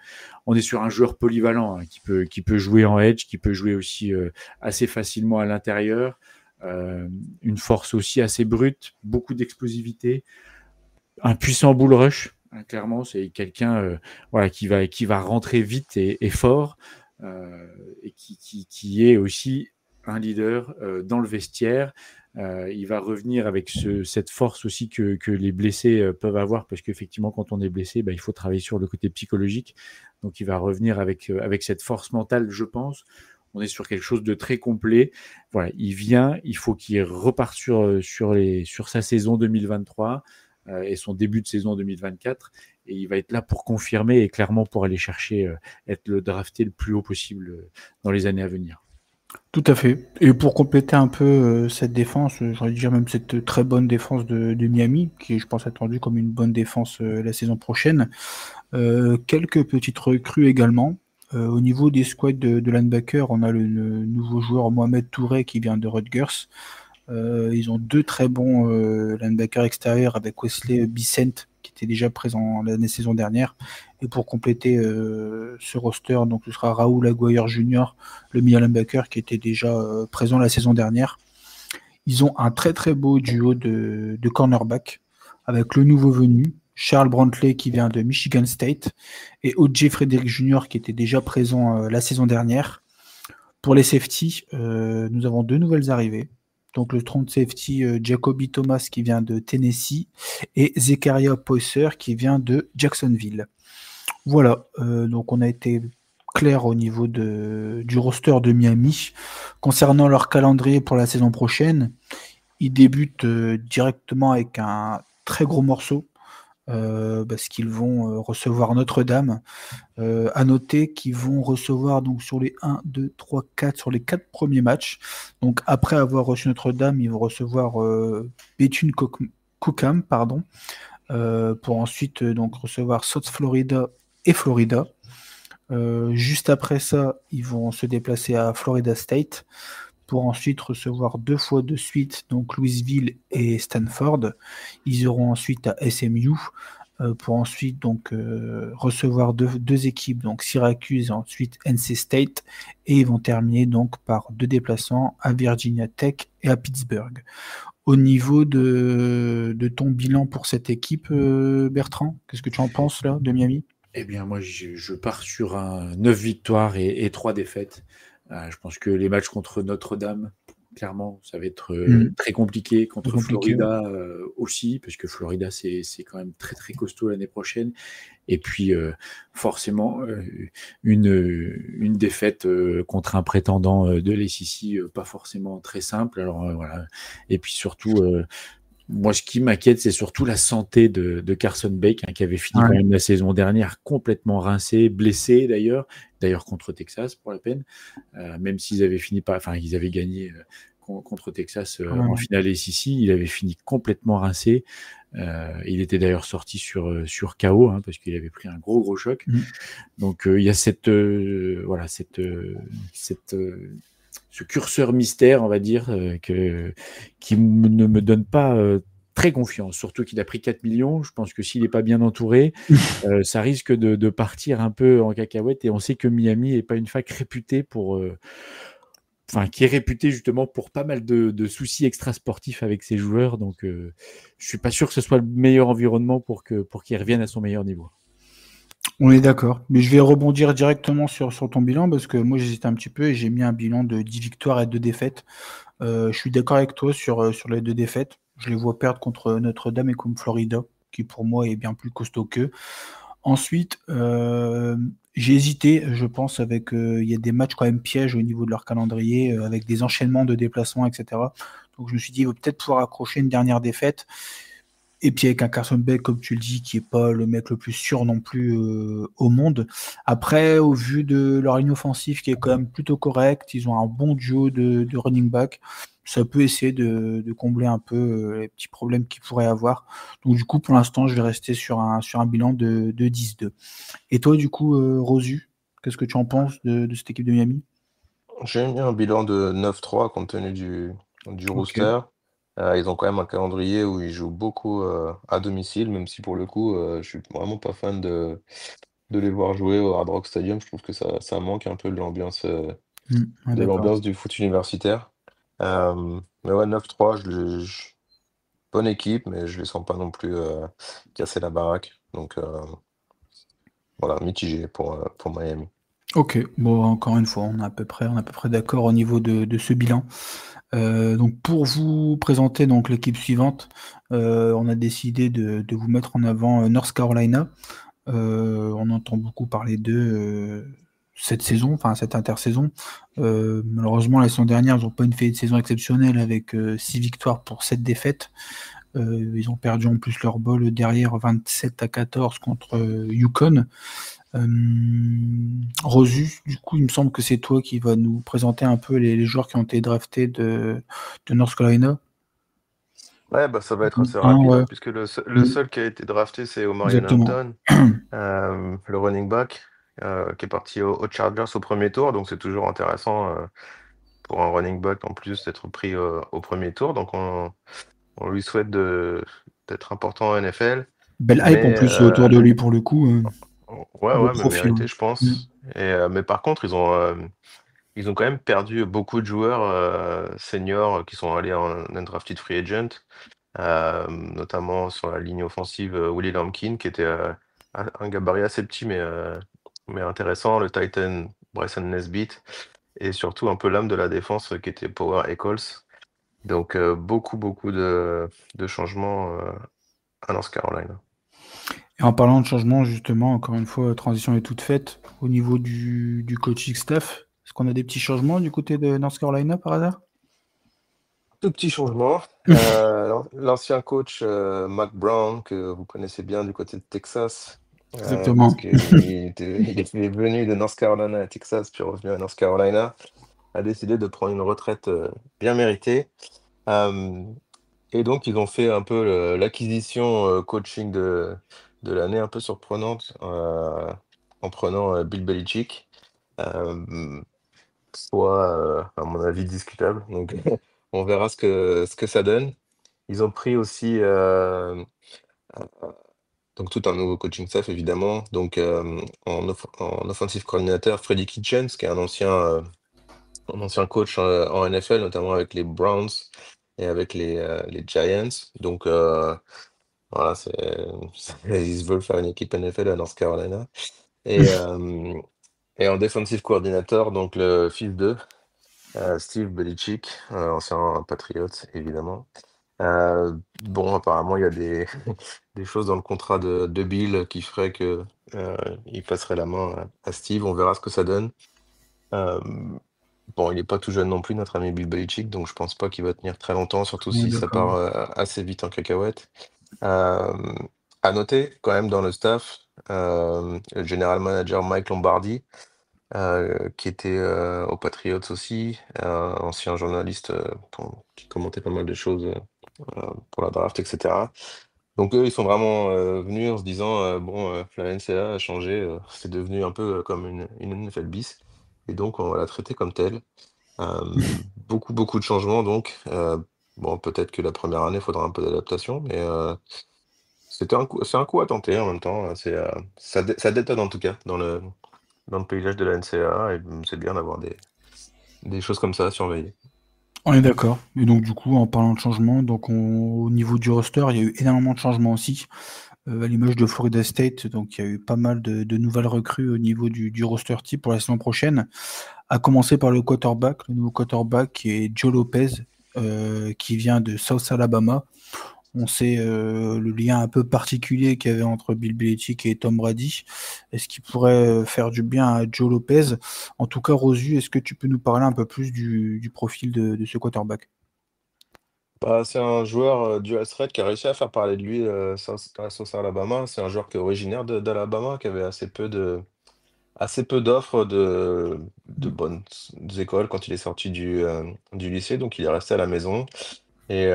On est sur un joueur polyvalent, hein, qui peut jouer en edge, qui peut jouer aussi assez facilement à l'intérieur, une force aussi assez brute, beaucoup d'explosivité. Un puissant bull rush, hein, clairement, c'est quelqu'un qui va rentrer vite et fort. et qui est aussi un leader dans le vestiaire. Il va revenir avec cette force aussi que les blessés peuvent avoir, parce qu'effectivement, quand on est blessé, il faut travailler sur le côté psychologique. Donc, il va revenir avec cette force mentale, je pense. On est sur quelque chose de très complet. Voilà, il vient, il faut qu'il reparte sur sa saison 2023 et son début de saison 2024. Et il va être là pour confirmer et clairement pour aller chercher, être le drafté le plus haut possible dans les années à venir. Tout à fait. Et pour compléter un peu cette défense, j'aurais dire même cette très bonne défense de Miami, qui est, je pense, attendue comme une bonne défense la saison prochaine. Quelques petites recrues également. Au niveau des squads de linebacker, on a le nouveau joueur Mohamed Touré qui vient de Rutgers. Ils ont deux très bons linebackers extérieurs avec Wesley Bissent qui était déjà présent l'année saison dernière. Et pour compléter ce roster, donc ce sera Raoul Aguirre Jr., le meilleur linebacker qui était déjà présent la saison dernière. Ils ont un très très beau duo de cornerback avec le nouveau venu, Charles Brantley qui vient de Michigan State et O.J. Frederick Jr. qui était déjà présent la saison dernière. Pour les safety, nous avons deux nouvelles arrivées. Donc le strong safety Jacoby Thomas qui vient de Tennessee et Zekaria Poisser qui vient de Jacksonville. Voilà, donc on a été clair au niveau du roster de Miami. Concernant leur calendrier pour la saison prochaine, ils débutent directement avec un très gros morceau parce qu'ils vont recevoir Notre-Dame. À noter qu'ils vont recevoir donc sur les 1, 2, 3, 4, sur les 4 premiers matchs. Donc après avoir reçu Notre-Dame, ils vont recevoir Bethune-Cookam, pour ensuite donc recevoir South Florida et Florida. Juste après ça, ils vont se déplacer à Florida State pour ensuite recevoir 2 fois de suite donc Louisville et Stanford. Ils iront ensuite à SMU pour ensuite donc recevoir deux équipes, donc Syracuse et ensuite NC State, et ils vont terminer donc par 2 déplacements à Virginia Tech et à Pittsburgh. Au niveau de ton bilan pour cette équipe, Bertrand, qu'est-ce que tu en penses là de Miami? Eh bien, moi, je pars sur 9 victoires et 3 défaites. Je pense que les matchs contre Notre-Dame, clairement, ça va être très compliqué. Contre Florida aussi, parce que Florida, c'est quand même très, très costaud l'année prochaine. Et puis, forcément, une défaite contre un prétendant de l'SEC, pas forcément très simple. Alors, voilà. Et puis surtout... moi, ce qui m'inquiète, c'est surtout la santé de Carson Beck, qui avait fini quand même la saison dernière complètement rincé, blessé d'ailleurs contre Texas pour la peine, même s'ils avaient ils avaient gagné contre Texas en finale SEC, il avait fini complètement rincé. Il était d'ailleurs sorti sur KO parce qu'il avait pris un gros choc. Donc il y a ce curseur mystère, on va dire, qui ne me donne pas très confiance, surtout qu'il a pris 4 millions. Je pense que s'il n'est pas bien entouré, ça risque de partir un peu en cacahuète. Et on sait que Miami n'est pas une fac réputée qui est réputée justement pour pas mal de soucis extrasportifs avec ses joueurs. Donc, je suis pas sûr que ce soit le meilleur environnement pour qu'il revienne à son meilleur niveau. On est d'accord, mais je vais rebondir directement sur ton bilan parce que moi j'hésite un petit peu et j'ai mis un bilan de 10 victoires et 2 défaites. Je suis d'accord avec toi sur les 2 défaites. Je les vois perdre contre Notre-Dame et contre Florida, qui pour moi est bien plus costaud qu'eux. Ensuite, j'ai hésité, je pense, avec il y a des matchs quand même pièges au niveau de leur calendrier, avec des enchaînements de déplacements, etc. Donc je me suis dit, il va peut-être pouvoir accrocher une dernière défaite. Et puis avec un Carson Beck, comme tu le dis, qui est pas le mec le plus sûr non plus au monde. Après, au vu de leur ligne offensive qui est quand même plutôt correcte, ils ont un bon duo de running back. Ça peut essayer de combler un peu les petits problèmes qu'ils pourraient avoir. Donc du coup, pour l'instant, je vais rester sur un bilan de 10-2. Et toi, du coup, Rosu, qu'est-ce que tu en penses de cette équipe de Miami? J'ai mis un bilan de 9-3 compte tenu du roster. Ils ont quand même un calendrier où ils jouent beaucoup à domicile, même si pour le coup, je suis vraiment pas fan de les voir jouer au Hard Rock Stadium. Je trouve que ça manque un peu de l'ambiance du foot universitaire. Mais ouais, 9-3, bonne équipe, mais je les sens pas non plus casser la baraque. Donc voilà, mitigé pour Miami. Ok, bon, encore une fois, on est à peu près d'accord au niveau de ce bilan. Donc pour vous présenter donc l'équipe suivante, on a décidé de vous mettre en avant North Carolina. On entend beaucoup parler d'eux cette saison, enfin cette intersaison. Malheureusement, la saison dernière, ils n'ont pas fait une saison exceptionnelle avec 6 victoires pour 7 défaites. Ils ont perdu en plus leur bol derrière 27-14 contre Yukon. Rosu, du coup, il me semble que c'est toi qui vas nous présenter un peu les joueurs qui ont été draftés de North Carolina. Ouais, bah ça va être assez Un, rapide, ouais, hein, puisque le seul qui a été drafté, c'est Omarion exactement. Hampton, le running back, qui est parti aux Chargers au premier tour. Donc c'est toujours intéressant pour un running back en plus d'être pris au premier tour. Donc on lui souhaite d'être important en NFL. Belle hype en Mais plus autour de lui pour le coup. ouais, Beau ouais, mais profil. mérité, je Mm. pense. Mais par contre, ils ont quand même perdu beaucoup de joueurs seniors qui sont allés en undrafted free agent, notamment sur la ligne offensive, Willie Lampkin, qui était un gabarit assez petit, mais intéressant, le Titan Bryson Nesbitt, et surtout un peu l'âme de la défense qui était Power Echols. Donc beaucoup de changements à North Carolina. Et en parlant de changement, justement, encore une fois, la transition est toute faite au niveau du coaching staff. Est-ce qu'on a des petits changements du côté de North Carolina par hasard? Tout petit changement. L'ancien coach Mac Brown, que vous connaissez bien du côté de Texas, parce Exactement. qu'il est venu de North Carolina à Texas, puis revenu à North Carolina, a décidé de prendre une retraite bien méritée. Euh, et donc, ils ont fait un peu l'acquisition coaching de l'année, un peu surprenante, en prenant Bill Belichick. Euh, Soit, à mon avis, discutable. Donc, on verra ce que ça donne. Ils ont pris aussi donc tout un nouveau coaching staff, évidemment. Donc, en offensive coordinateur, Freddy Kitchens, qui est un ancien coach en NFL, notamment avec les Browns et avec les Giants. Donc, voilà, ils veulent faire une équipe NFL à North Carolina. Et, euh, et en defensive coordinator, donc le fils d'eux, Steve Belichick, ancien Patriot, évidemment. Bon, apparemment, il y a des, des choses dans le contrat de Bill qui feraient que il passerait la main à Steve. On verra ce que ça donne. Euh, bon, il n'est pas tout jeune non plus, notre ami Bill Belichick, donc je pense pas qu'il va tenir très longtemps, surtout On est si ça d'accord. part assez vite en cacahuète. Euh, à noter, quand même, dans le staff, le general manager Mike Lombardi, qui était aux Patriots aussi, ancien journaliste qui commentait pas mal de choses pour la draft, etc. Donc eux, ils sont vraiment venus en se disant, bon, la NCAA a changé, c'est devenu un peu comme une NFL bis, et donc on va la traiter comme telle. Beaucoup de changements, donc bon, peut-être que la première année, il faudra un peu d'adaptation, mais c'est un coup à tenter en même temps. Ça détonne en tout cas dans le paysage de la NCAA, et c'est bien d'avoir des choses comme ça à surveiller. On est d'accord. Et donc, du coup, en parlant de changement, au niveau du roster, il y a eu énormément de changements aussi. À l'image de Florida State, donc il y a eu pas mal de nouvelles recrues au niveau du roster type pour la saison prochaine. À commencer par le quarterback, le nouveau quarterback qui est Joe Lopez, qui vient de South Alabama. On sait le lien un peu particulier qu'il y avait entre Bill Belichick et Tom Brady. Est-ce qu'il pourrait faire du bien à Joe Lopez? En tout cas, Rosu, est-ce que tu peux nous parler un peu plus du profil de ce quarterback? Bah, c'est un joueur dual threat qui a réussi à faire parler de lui à South Alabama. C'est un joueur qui est originaire d'Alabama, qui avait assez peu d'offres de bonnes écoles quand il est sorti du lycée, donc il est resté à la maison. Et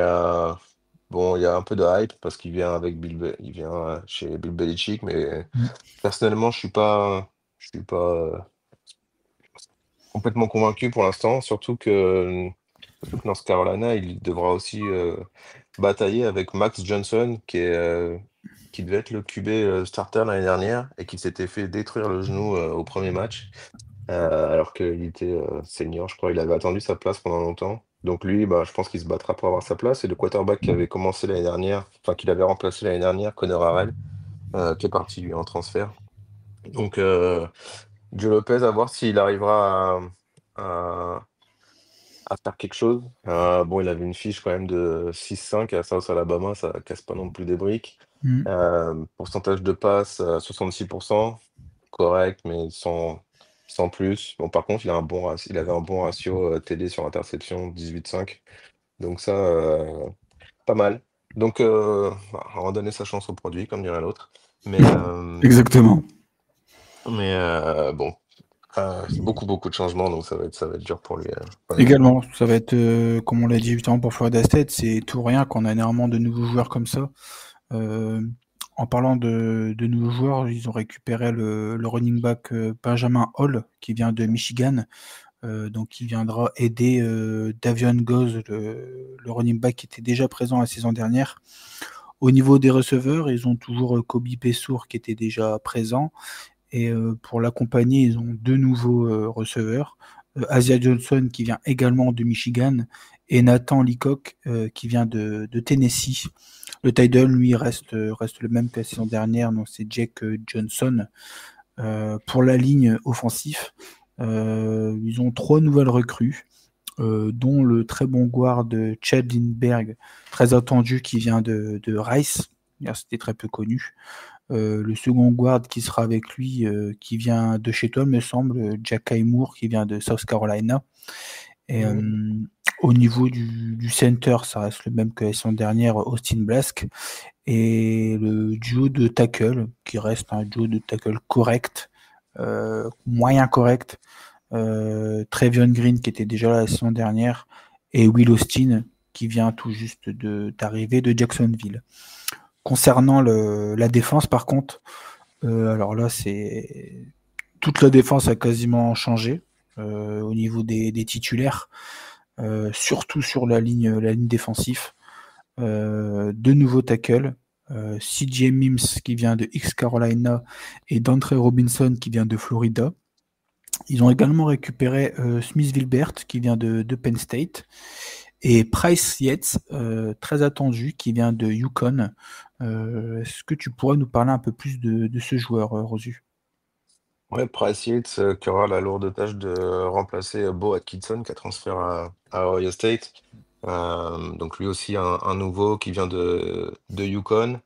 bon, il y a un peu de hype parce qu'il vient il vient chez Bill Belichick, mais Mm. personnellement, je suis pas complètement convaincu pour l'instant, surtout que North Carolina, il devra aussi batailler avec Max Johnson, qui devait être le QB starter l'année dernière et qui s'était fait détruire le genou au premier match, alors qu'il était senior, je crois. Il avait attendu sa place pendant longtemps. Donc lui, bah, je pense qu'il se battra pour avoir sa place. Et le quarterback qui avait commencé l'année dernière, enfin qu'il avait remplacé l'année dernière, Connor Harrell, qui est parti lui en transfert. Donc Joe Lopez, à voir s'il arrivera à, à faire quelque chose. Bon, il avait une fiche quand même de 6-5 à South Alabama, ça casse pas non plus des briques. Mm. Pourcentage de passe, 66%, correct, mais sans plus. Bon, par contre, il avait un bon ratio TD sur interception, 18,5. Donc ça, pas mal. Donc, on va donner sa chance au produit, comme dirait l'autre. Mais, Exactement. bon, beaucoup de changements, donc ça va être dur pour lui. Également, ça va être, comme on l'a dit justement pour Florida State, c'est tout rien qu'on a énormément de nouveaux joueurs comme ça. Euh, En parlant de nouveaux joueurs, ils ont récupéré le running back Benjamin Hall qui vient de Michigan, donc il viendra aider Davion Goz, le running back qui était déjà présent la saison dernière. Au niveau des receveurs, ils ont toujours Kobe Pessour qui était déjà présent. Et pour l'accompagner, ils ont deux nouveaux receveurs. Asia Johnson qui vient également de Michigan et Nathan Leacock qui vient de Tennessee. Le tight end, lui, reste le même que la saison dernière, donc c'est Jake Johnson. Pour la ligne offensive, ils ont 3 nouvelles recrues, dont le très bon guard Chad Lindbergh, très attendu, qui vient de Rice. C'était très peu connu. Le second guard qui sera avec lui, qui vient de chez toi, me semble, Jack Moore, qui vient de South Carolina. Et au niveau du center, ça reste le même que la saison dernière, Austin Blask. Et le duo de tackle, qui reste un duo de tackle correct, moyen correct. Trevion Green, qui était déjà là la saison dernière, et Will Austin, qui vient tout juste d'arriver de Jacksonville. Concernant la défense, par contre, alors là, c'est toute la défense a quasiment changé au niveau des titulaires, surtout sur la ligne défensive. Deux nouveaux tackles, CJ Mims qui vient de X Carolina et Dantre Robinson qui vient de Florida. Ils ont également récupéré Smith Wilbert qui vient de Penn State. Et Price Yates, très attendu, qui vient de Yukon. Est-ce que tu pourrais nous parler un peu plus de ce joueur, Rosu? Ouais, Price Yates, qui aura la lourde tâche de remplacer Bo Atkinson, qui a transféré à Ohio State. Donc lui aussi, un nouveau qui vient de Yukon.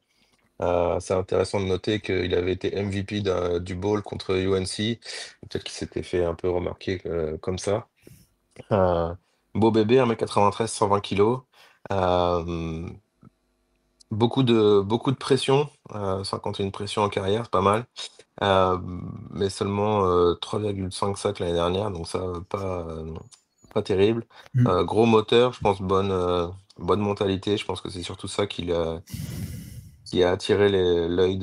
C'est intéressant de noter qu'il avait été MVP du bowl contre UNC. Peut-être qu'il s'était fait un peu remarquer comme ça. Euh, Beau bébé, 1m93, 120 kilos. Euh, beaucoup de pression. 51 pression en carrière, c'est pas mal. Euh, mais seulement 3,5 sacs l'année dernière, donc ça, pas terrible. Gros moteur, je pense, bonne mentalité. Je pense que c'est surtout ça qui a attiré l'œil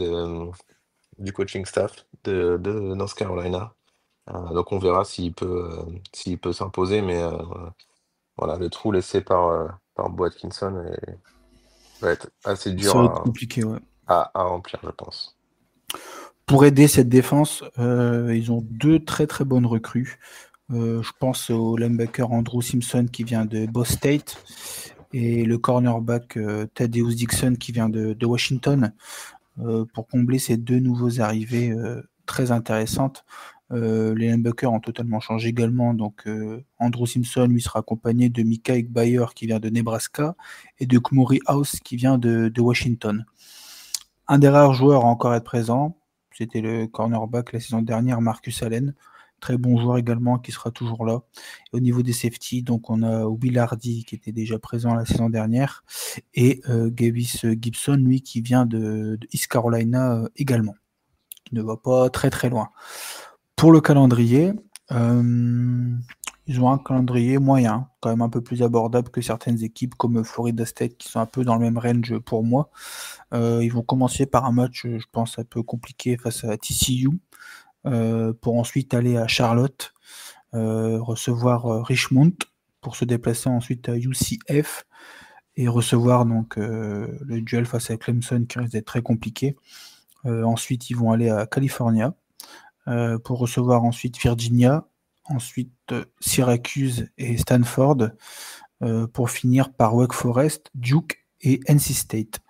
du coaching staff de North Carolina. Donc on verra s'il peut s'imposer, mais voilà, le trou laissé par Bo Atkinson va être assez dur Ça va être compliqué, ouais. à remplir, je pense. Pour aider cette défense, ils ont deux très très bonnes recrues. Je pense au linebacker Andrew Simpson qui vient de Ball State et le cornerback Thaddeus Dixon qui vient de Washington. Pour combler ces deux nouveaux arrivées très intéressantes. Les linebackers ont totalement changé également. Donc Andrew Simpson lui sera accompagné de Micah Bayer qui vient de Nebraska et de Kmori House qui vient de Washington. Un des rares joueurs à encore être présent, c'était le cornerback la saison dernière, Marcus Allen. Très bon joueur également qui sera toujours là. Et au niveau des safety, donc on a Will Hardy qui était déjà présent la saison dernière et Gavis Gibson, lui qui vient de East Carolina également, qui ne va pas très très loin. Pour le calendrier, ils ont un calendrier moyen, quand même un peu plus abordable que certaines équipes comme Florida State qui sont un peu dans le même range pour moi. Ils vont commencer par un match, je pense, un peu compliqué face à TCU. Pour ensuite aller à Charlotte, recevoir Richmond, pour se déplacer ensuite à UCF et recevoir donc le duel face à Clemson qui risque d'être très compliqué. Ensuite, ils vont aller à California pour recevoir ensuite Virginia, ensuite Syracuse et Stanford, pour finir par Wake Forest, Duke et NC State.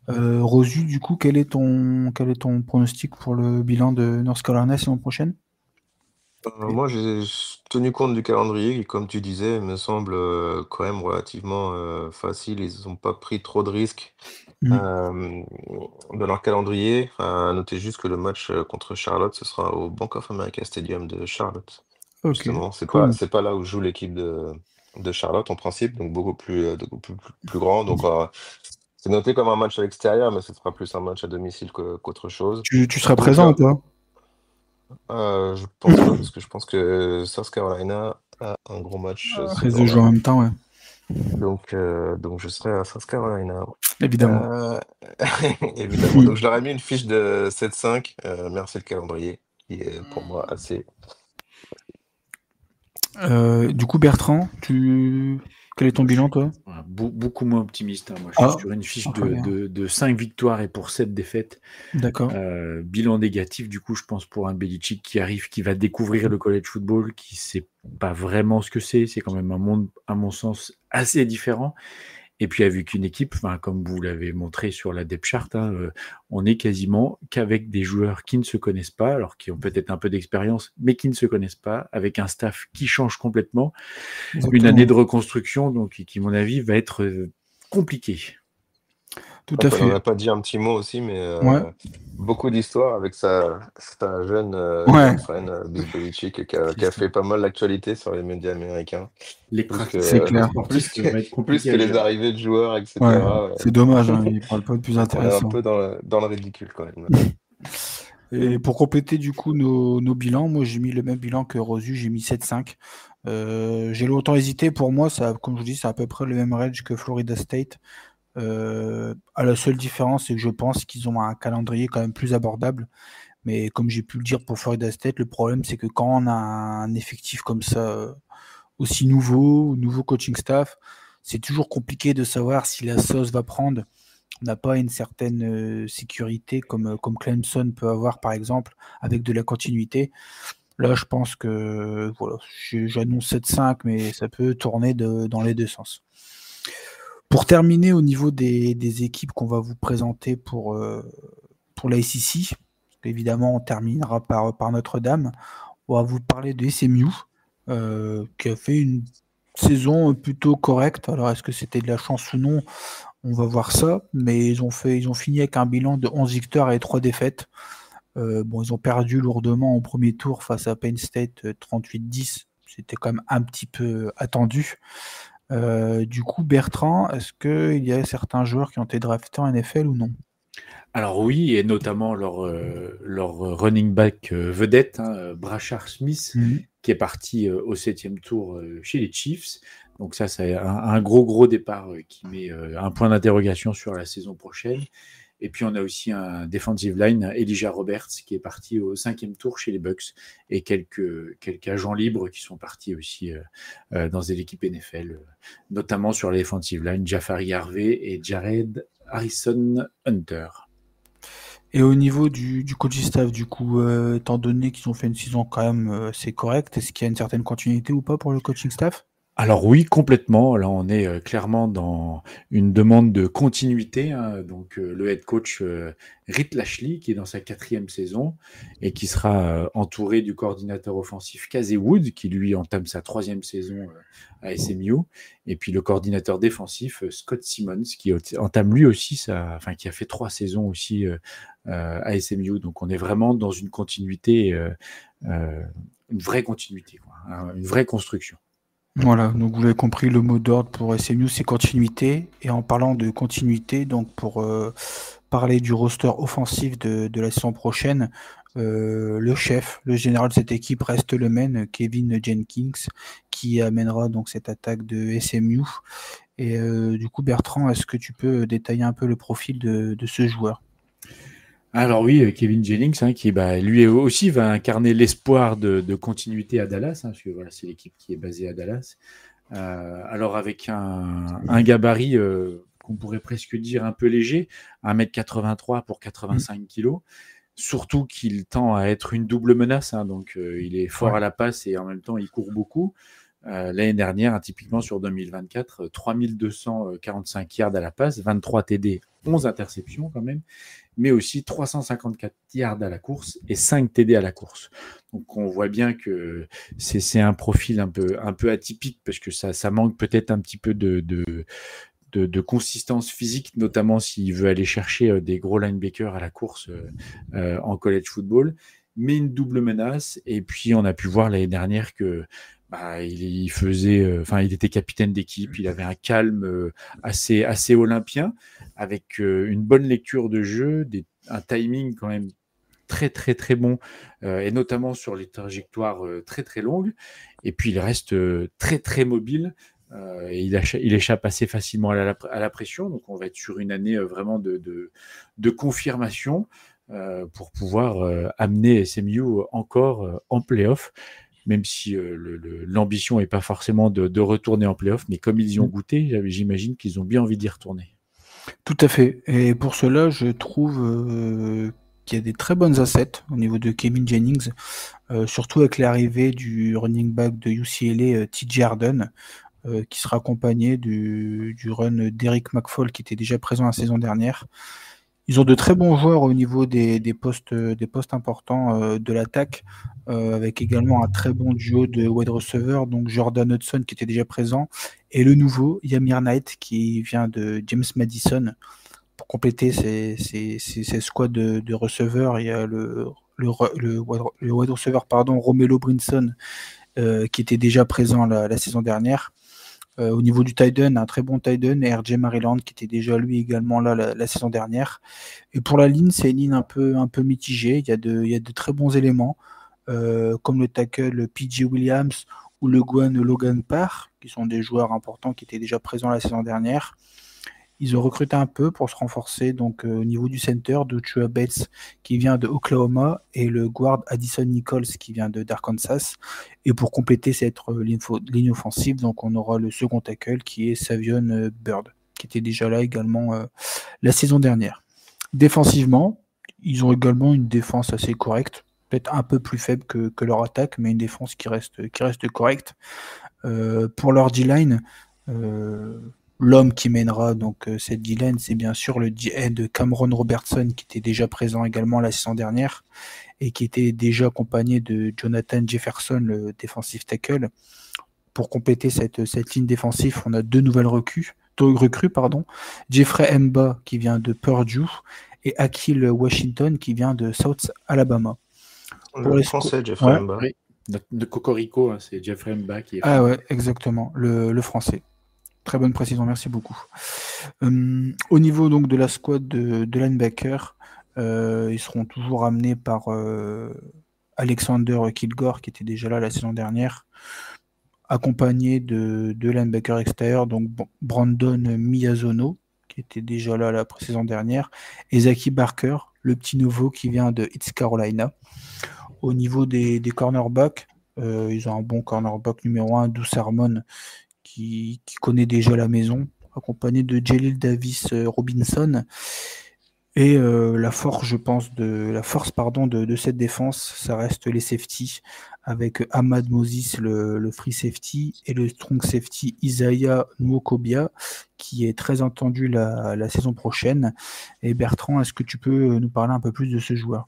Rosu, du coup, quel est ton pronostic pour le bilan de North Carolina saison prochaine? Moi, j'ai tenu compte du calendrier qui, comme tu disais, me semble quand même relativement facile. Ils n'ont pas pris trop de risques Mm. euh, dans leur calendrier. À noter juste que le match contre Charlotte, ce sera au Bank of America Stadium de Charlotte. Ok, Justement, cool. c'est pas là où joue l'équipe de Charlotte en principe, donc beaucoup plus grand. Donc, c'est noté comme un match à l'extérieur, mais ce sera plus un match à domicile qu'autre chose. Tu seras Donc, présent ou pas? je pense pas, parce que je pense que South Carolina a un gros match ce Reste de jouer jour-là. en même temps, ouais. Donc je serai à South Carolina. Évidemment. Euh, Évidemment. Donc je leur ai mis une fiche de 7-5. Merci le calendrier, qui est pour moi assez. Du coup, Bertrand, quel est ton Moi, je bilan, suis toi? beaucoup moins optimiste, hein. Moi, je suis Ah, sur une fiche très bien. de 5 victoires et pour 7 défaites. D'accord. Bilan négatif, du coup, je pense, pour un Belichick qui arrive, qui va découvrir le college football, qui sait pas vraiment ce que c'est. C'est quand même un monde, à mon sens, assez différent. Et puis avec une équipe, enfin, comme vous l'avez montré sur la depth chart, hein, on est quasiment qu'avec des joueurs qui ne se connaissent pas, alors qui ont peut-être un peu d'expérience, mais qui ne se connaissent pas, avec un staff qui change complètement. Une année Exactement. de reconstruction, donc qui, à mon avis, va être compliquée. Tout à Donc on n'en fait. a pas dit un petit mot aussi, mais Ouais. beaucoup d'histoires avec sa jeune Ouais, girlfriend, Bill Belichick, qui a fait pas mal l'actualité sur les médias américains. Les Plus c'est pratiques que, clair. plus sportifs que, peuvent être plus compliqués que à les gérer. arrivées de joueurs, Ouais. etc. C'est dommage, hein, il parle pas de plus Donc on est un intéressant. peu dans le ridicule quand même. Et pour compléter du coup nos bilans, moi j'ai mis le même bilan que Rosu, j'ai mis 7-5. J'ai longtemps hésité, pour moi, ça, comme je vous dis, c'est à peu près le même range que Florida State. La seule différence, c'est que je pense qu'ils ont un calendrier quand même plus abordable. Mais comme j'ai pu le dire pour Florida State, le problème c'est que quand on a un effectif comme ça, aussi nouveau coaching staff, c'est toujours compliqué de savoir si la sauce va prendre. On n'a pas une certaine sécurité comme Clemson peut avoir par exemple avec de la continuité. Là, je pense que voilà, j'annonce 7-5, mais ça peut tourner dans les deux sens. Pour terminer au niveau des équipes qu'on va vous présenter pour la SEC, évidemment on terminera par Notre-Dame, on va vous parler de SMU, qui a fait une saison plutôt correcte. Alors est-ce que c'était de la chance ou non? On va voir ça, mais ils ont fini avec un bilan de 11 victoires et 3 défaites. Bon, ils ont perdu lourdement au premier tour face à Penn State 38-10. C'était quand même un petit peu attendu. Du coup, Bertrand, est-ce qu'il y a certains joueurs qui ont été draftés en NFL ou non? Alors oui, et notamment leur running back vedette, hein, Brashard Smith, qui est parti au 7e tour chez les Chiefs. Donc ça, c'est un gros départ qui met un point d'interrogation sur la saison prochaine. Et puis on a aussi un defensive line, Elijah Roberts, qui est parti au 5e tour chez les Bucks, et quelques agents libres qui sont partis aussi dans l'équipe NFL, notamment sur la defensive line, Jafari Harvey et Jared Harrison Hunter. Et au niveau du coaching staff, du coup, étant donné qu'ils ont fait une saison quand même assez correcte, est-ce qu'il y a une certaine continuité ou pas pour le coaching staff? Alors oui, complètement. Là, on est clairement dans une demande de continuité, hein. Donc le head coach Rick Lashley, qui est dans sa 4e saison et qui sera entouré du coordinateur offensif Casey Wood, qui lui entame sa 3e saison à SMU, et puis le coordinateur défensif Scott Simmons, qui entame lui aussi qui a fait 3 saisons aussi à SMU. Donc on est vraiment dans une continuité, une vraie continuité, quoi, hein, une vraie construction. Voilà, donc vous l'avez compris, le mot d'ordre pour SMU, c'est continuité. Et en parlant de continuité, donc pour parler du roster offensif de la saison prochaine, le chef, le général de cette équipe reste le même, Kevin Jenkins, qui amènera donc cette attaque de SMU. Et du coup, Bertrand, est-ce que tu peux détailler un peu le profil de ce joueur? Alors oui, Kevin Jennings, hein, qui lui aussi va incarner l'espoir de continuité à Dallas, hein, parce que voilà, c'est l'équipe qui est basée à Dallas. Alors avec un gabarit qu'on pourrait presque dire un peu léger, 1m83 pour 85 kg, surtout qu'il tend à être une double menace, hein, donc il est fort à la passe et en même temps il court beaucoup. L'année dernière, typiquement sur 2024, 3245 yards à la passe, 23 TD, 11 interceptions quand même, mais aussi 354 yards à la course et 5 TD à la course. Donc on voit bien que c'est un profil un peu atypique parce que ça manque peut-être un petit peu de consistance physique, notamment s'il veut aller chercher des gros linebackers à la course en college football, mais une double menace. Et puis on a pu voir l'année dernière que il était capitaine d'équipe, il avait un calme assez olympien, avec une bonne lecture de jeu, un timing quand même très très très bon, et notamment sur les trajectoires très très longues. Et puis il reste très très mobile. Et il échappe assez facilement à la pression, donc on va être sur une année vraiment de confirmation pour pouvoir amener SMU encore en play-off, même si l'ambition n'est pas forcément de retourner en play-off, mais comme ils y ont goûté, j'imagine qu'ils ont bien envie d'y retourner. Tout à fait. Et pour cela, je trouve qu'il y a des très bonnes assets au niveau de Kevin Jennings, surtout avec l'arrivée du running back de UCLA, TJ Harden, qui sera accompagné du run d'Eric McFall, qui était déjà présent la saison dernière. Ils ont de très bons joueurs au niveau des postes importants de l'attaque, avec également un très bon duo de wide receiver, donc Jordan Hudson qui était déjà présent, et le nouveau Yamir Knight qui vient de James Madison. Pour compléter ces squads de receveurs, il y a le wide receiver Romelo Brinson, qui était déjà présent la saison dernière. Au niveau du tight end, un très bon tight end, et RJ Maryland qui était déjà lui également là la saison dernière. Et pour la ligne, c'est une ligne un peu mitigée. Il y a de très bons éléments, comme le tackle PJ Williams ou le Guan Logan Parr, qui sont des joueurs importants qui étaient déjà présents la saison dernière. Ils ont recruté un peu pour se renforcer donc au niveau du center, Joshua Bates qui vient de Oklahoma et le guard Addison Nichols qui vient d'Arkansas. Et pour compléter cette ligne offensive, donc on aura le second tackle qui est Savion Bird, qui était déjà là également la saison dernière. Défensivement, ils ont également une défense assez correcte, peut-être un peu plus faible que leur attaque, mais une défense qui reste correcte. Pour leur D-line, l'homme qui mènera donc cette D-line, c'est bien sûr le D-end Cameron Robertson, qui était déjà présent également la saison dernière et qui était déjà accompagné de Jonathan Jefferson, le defensive tackle. Pour compléter cette ligne défensive, on a deux nouvelles recrues, Jeffrey Mba qui vient de Purdue et Akil Washington qui vient de South Alabama. Pour les Français, Jeffrey Mba. Oui. De Cocorico, hein, c'est Jeffrey Mba qui est. Ah ouais, exactement, le français. Très bonne précision, merci beaucoup. Au niveau donc de la squad de linebacker, ils seront toujours amenés par Alexander Kilgore, qui était déjà là la saison dernière, accompagné de linebacker extérieur, donc Brandon Miyazono, qui était déjà là la saison dernière, et Zaki Barker, le petit nouveau qui vient de East Carolina. Au niveau des cornerbacks, ils ont un bon cornerback numéro 1, Douce Harmon, qui connaît déjà la maison, accompagné de Jalil Davis Robinson. Et la force, je pense, de cette défense, ça reste les safety, avec Ahmad Moses, le free safety, et le strong safety Isaiah Nwokobia, qui est très entendu la saison prochaine. Et Bertrand, est-ce que tu peux nous parler un peu plus de ce joueur ?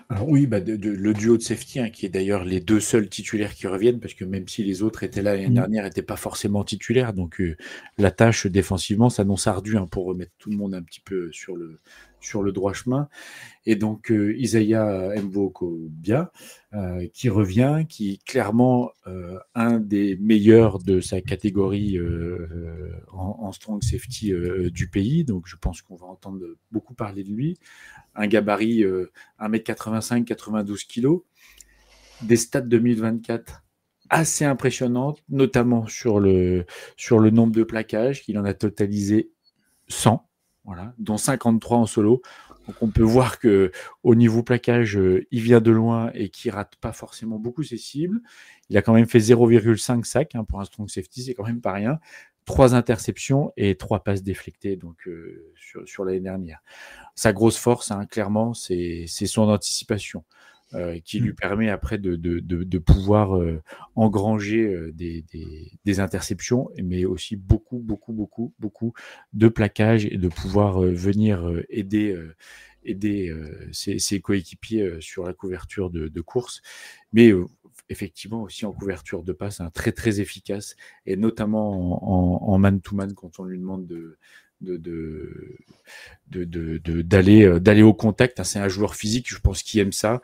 Alors oui, le duo de safety, hein, qui est d'ailleurs les deux seuls titulaires qui reviennent, parce que même si les autres étaient là l'année dernière, n'étaient pas forcément titulaires, donc la tâche défensivement s'annonce ardue, hein, pour remettre tout le monde un petit peu sur le droit chemin. Et donc Isaiah Nwokobia qui revient, qui est clairement un des meilleurs de sa catégorie en strong safety du pays, donc je pense qu'on va entendre beaucoup parler de lui. Un gabarit 1m85, 92 kg, des stats 2024 assez impressionnantes, notamment sur le nombre de plaquages, qu'il en a totalisé 100, voilà, dont 53 en solo. Donc on peut voir que au niveau plaquage, il vient de loin et qu'il rate pas forcément beaucoup ses cibles. Il a quand même fait 0,5 sacs, hein, pour un strong safety, c'est quand même pas rien. 3 interceptions et 3 passes déflectées, donc sur l'année dernière. Sa grosse force, hein, clairement, c'est son anticipation. qui lui permet après de pouvoir engranger des interceptions, mais aussi beaucoup de plaquages et de pouvoir venir aider ses coéquipiers sur la couverture de course. Mais effectivement aussi en couverture de passe, très efficace, et notamment en man-to-man quand on lui demande d'aller au contact. C'est un joueur physique, je pense, qui aime ça.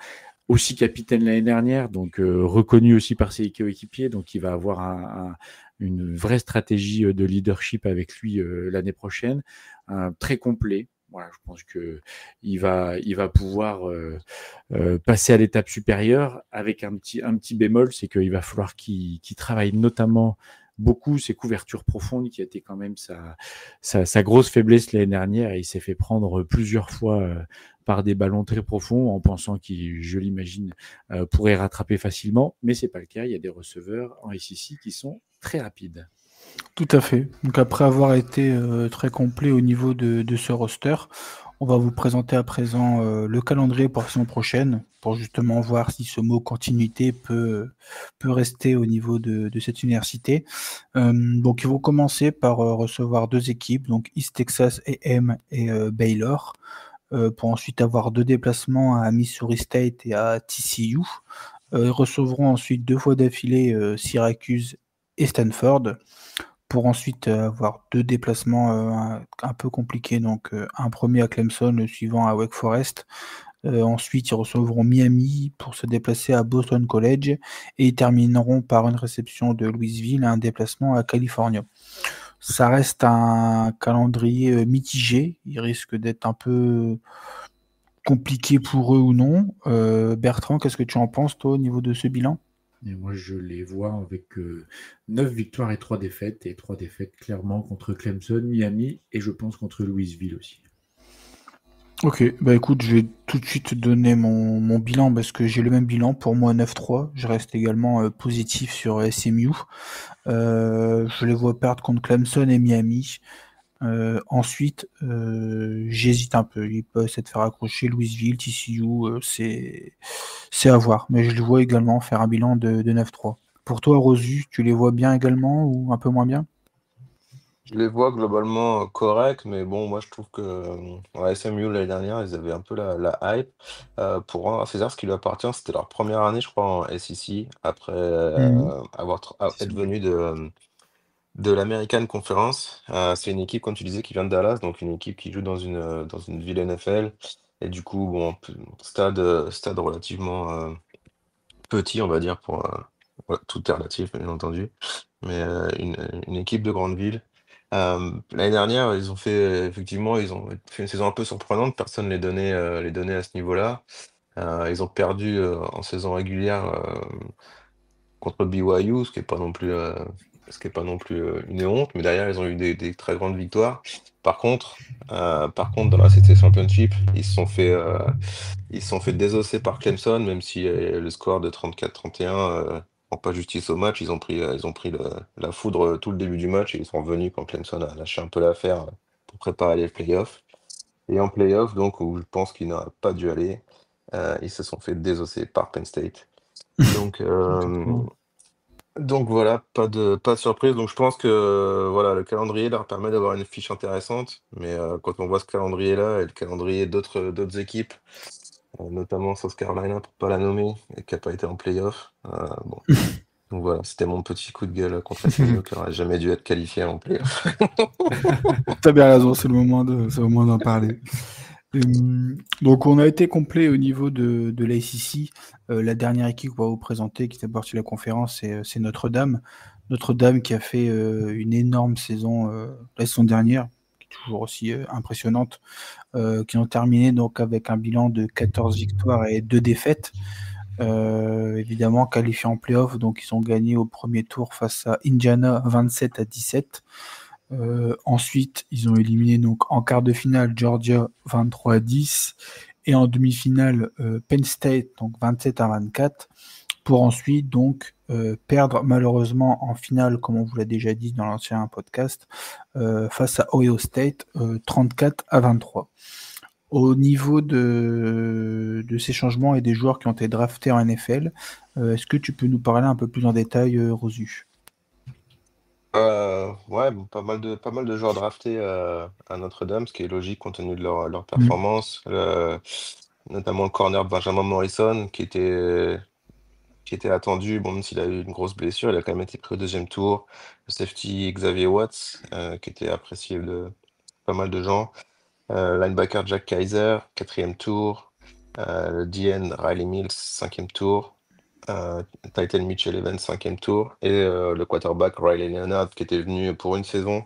Aussi capitaine l'année dernière, donc reconnu aussi par ses coéquipiers, donc il va avoir une vraie stratégie de leadership avec lui l'année prochaine, très complet. Voilà, je pense que il va pouvoir passer à l'étape supérieure, avec un petit bémol, c'est qu'il va falloir qu'il travaille notamment beaucoup ses couvertures profondes, qui a été quand même sa grosse faiblesse l'année dernière, et il s'est fait prendre plusieurs fois par des ballons très profonds en pensant qu'il, je l'imagine, pourrait rattraper facilement, mais c'est pas le cas. Il y a des receveurs en SEC qui sont très rapides. Tout à fait. Donc après avoir été très complet au niveau de ce roster, on va vous présenter à présent le calendrier pour la saison prochaine, pour justement voir si ce mot continuité peut rester au niveau de cette université. Donc ils vont commencer par recevoir 2 équipes, donc East Texas A&M et Baylor, pour ensuite avoir 2 déplacements à Missouri State et à TCU. Ils recevront ensuite 2 fois d'affilée Syracuse et Stanford, pour ensuite avoir 2 déplacements un peu compliqués. Donc un premier à Clemson, le suivant à Wake Forest. Ensuite, ils recevront Miami pour se déplacer à Boston College, et ils termineront par une réception de Louisville et un déplacement à California. Ça reste un calendrier mitigé. Il risque d'être un peu compliqué pour eux ou non. Bertrand, qu'est-ce que tu en penses, toi, au niveau de ce bilan ? Et moi, je les vois avec 9 victoires et 3 défaites, et 3 défaites clairement contre Clemson, Miami, et je pense contre Louisville aussi. Ok, bah écoute, je vais tout de suite donner mon bilan, parce que j'ai le même bilan. Pour moi, 9-3. Je reste également positif sur SMU. Je les vois perdre contre Clemson et Miami. Ensuite, j'hésite un peu. Ils peuvent essayer de faire accrocher Louisville, TCU, c'est à voir. Mais je les vois également faire un bilan de 9-3. Pour toi, Rosu, tu les vois bien également ou un peu moins bien ? Je les vois globalement corrects, mais bon, moi je trouve que ouais, SMU l'année dernière, ils avaient un peu la hype. Pour rendre à César ce qui lui appartient, c'était leur première année, je crois, en SEC, après être venu de l'American Conference. C'est une équipe, comme tu disais, qui vient de Dallas, donc une équipe qui joue dans une ville NFL. Et du coup, bon, stade relativement petit, on va dire, ouais, tout est relatif, bien entendu, mais une équipe de grande ville. L'année dernière, effectivement, ils ont fait une saison un peu surprenante. Personne les donnait à ce niveau-là. Ils ont perdu en saison régulière contre BYU, ce qui est pas non plus une honte, mais derrière, ils ont eu des très grandes victoires. Par contre, dans la CT Championship, ils se sont fait désosser par Clemson, même si le score de 34-31 rend pas justice au match. Ils ont pris la foudre tout le début du match, et ils sont revenus quand Clemson a lâché un peu l'affaire pour préparer les playoffs. Et en playoffs, donc, où je pense qu'il n'aurait pas dû aller, ils se sont fait désosser par Penn State. Donc, voilà, pas de surprise. Donc je pense que voilà, le calendrier leur permet d'avoir une fiche intéressante. Mais quand on voit ce calendrier-là et le calendrier d'autres équipes, notamment South Carolina, pour pas la nommer, et qui n'a pas été en playoff. Bon. Donc voilà, c'était mon petit coup de gueule contre SMU, qui n'aurait jamais dû être qualifié en playoff. T'as bien raison, c'est le moment d'en parler. Donc on a été complet au niveau de l'ACC. La dernière équipe qu'on va vous présenter, qui fait partie de la conférence, c'est Notre-Dame. Notre-Dame qui a fait une énorme saison la saison dernière, qui est toujours aussi impressionnante, qui ont terminé donc avec un bilan de 14 victoires et 2 défaites. Évidemment qualifiés en playoff, donc ils ont gagné au premier tour face à Indiana 27-17. Ensuite, ils ont éliminé donc en quart de finale Georgia 23-10, et en demi-finale Penn State donc 27-24, pour ensuite donc perdre malheureusement en finale, comme on vous l'a déjà dit dans l'ancien podcast, face à Ohio State 34-23. Au niveau de ces changements et des joueurs qui ont été draftés en NFL, est-ce que tu peux nous parler un peu plus en détail, Rosu? Ouais, bon, pas mal de joueurs draftés à Notre-Dame, ce qui est logique compte tenu de leur Mm. performance. Notamment le corner Benjamin Morrison, qui était attendu, bon, même s'il a eu une grosse blessure, il a quand même été pris au deuxième tour. Le safety Xavier Watts, qui était apprécié de pas mal de gens. Linebacker Jack Kaiser, quatrième tour. Le DN Riley Mills, cinquième tour. Titan Mitchell Evans, cinquième tour. Et le quarterback Riley Leonard, qui était venu pour une saison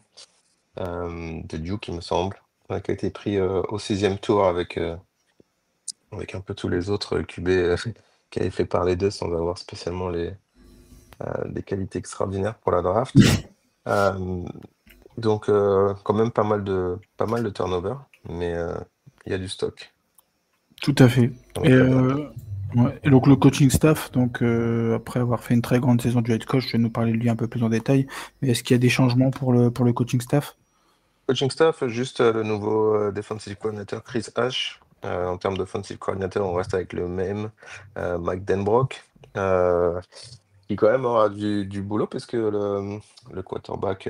de Duke, il me semble, qui a été pris au sixième tour avec un peu tous les autres QB qui avaient fait parler d'eux sans avoir spécialement des qualités extraordinaires pour la draft. Euh, donc, quand même pas mal de turnover, mais il y a du stock. Tout à fait. Donc, Et, très bien. ouais. Et donc le coaching staff, donc après avoir fait une très grande saison du head coach, je vais nous parler de lui un peu plus en détail. Mais est-ce qu'il y a des changements pour le coaching staff? Coaching staff, juste le nouveau defensive coordinator Chris Ash. En termes de defensive coordinator, on reste avec le même Mike Denbrock, qui quand même aura du boulot parce que le quarterback,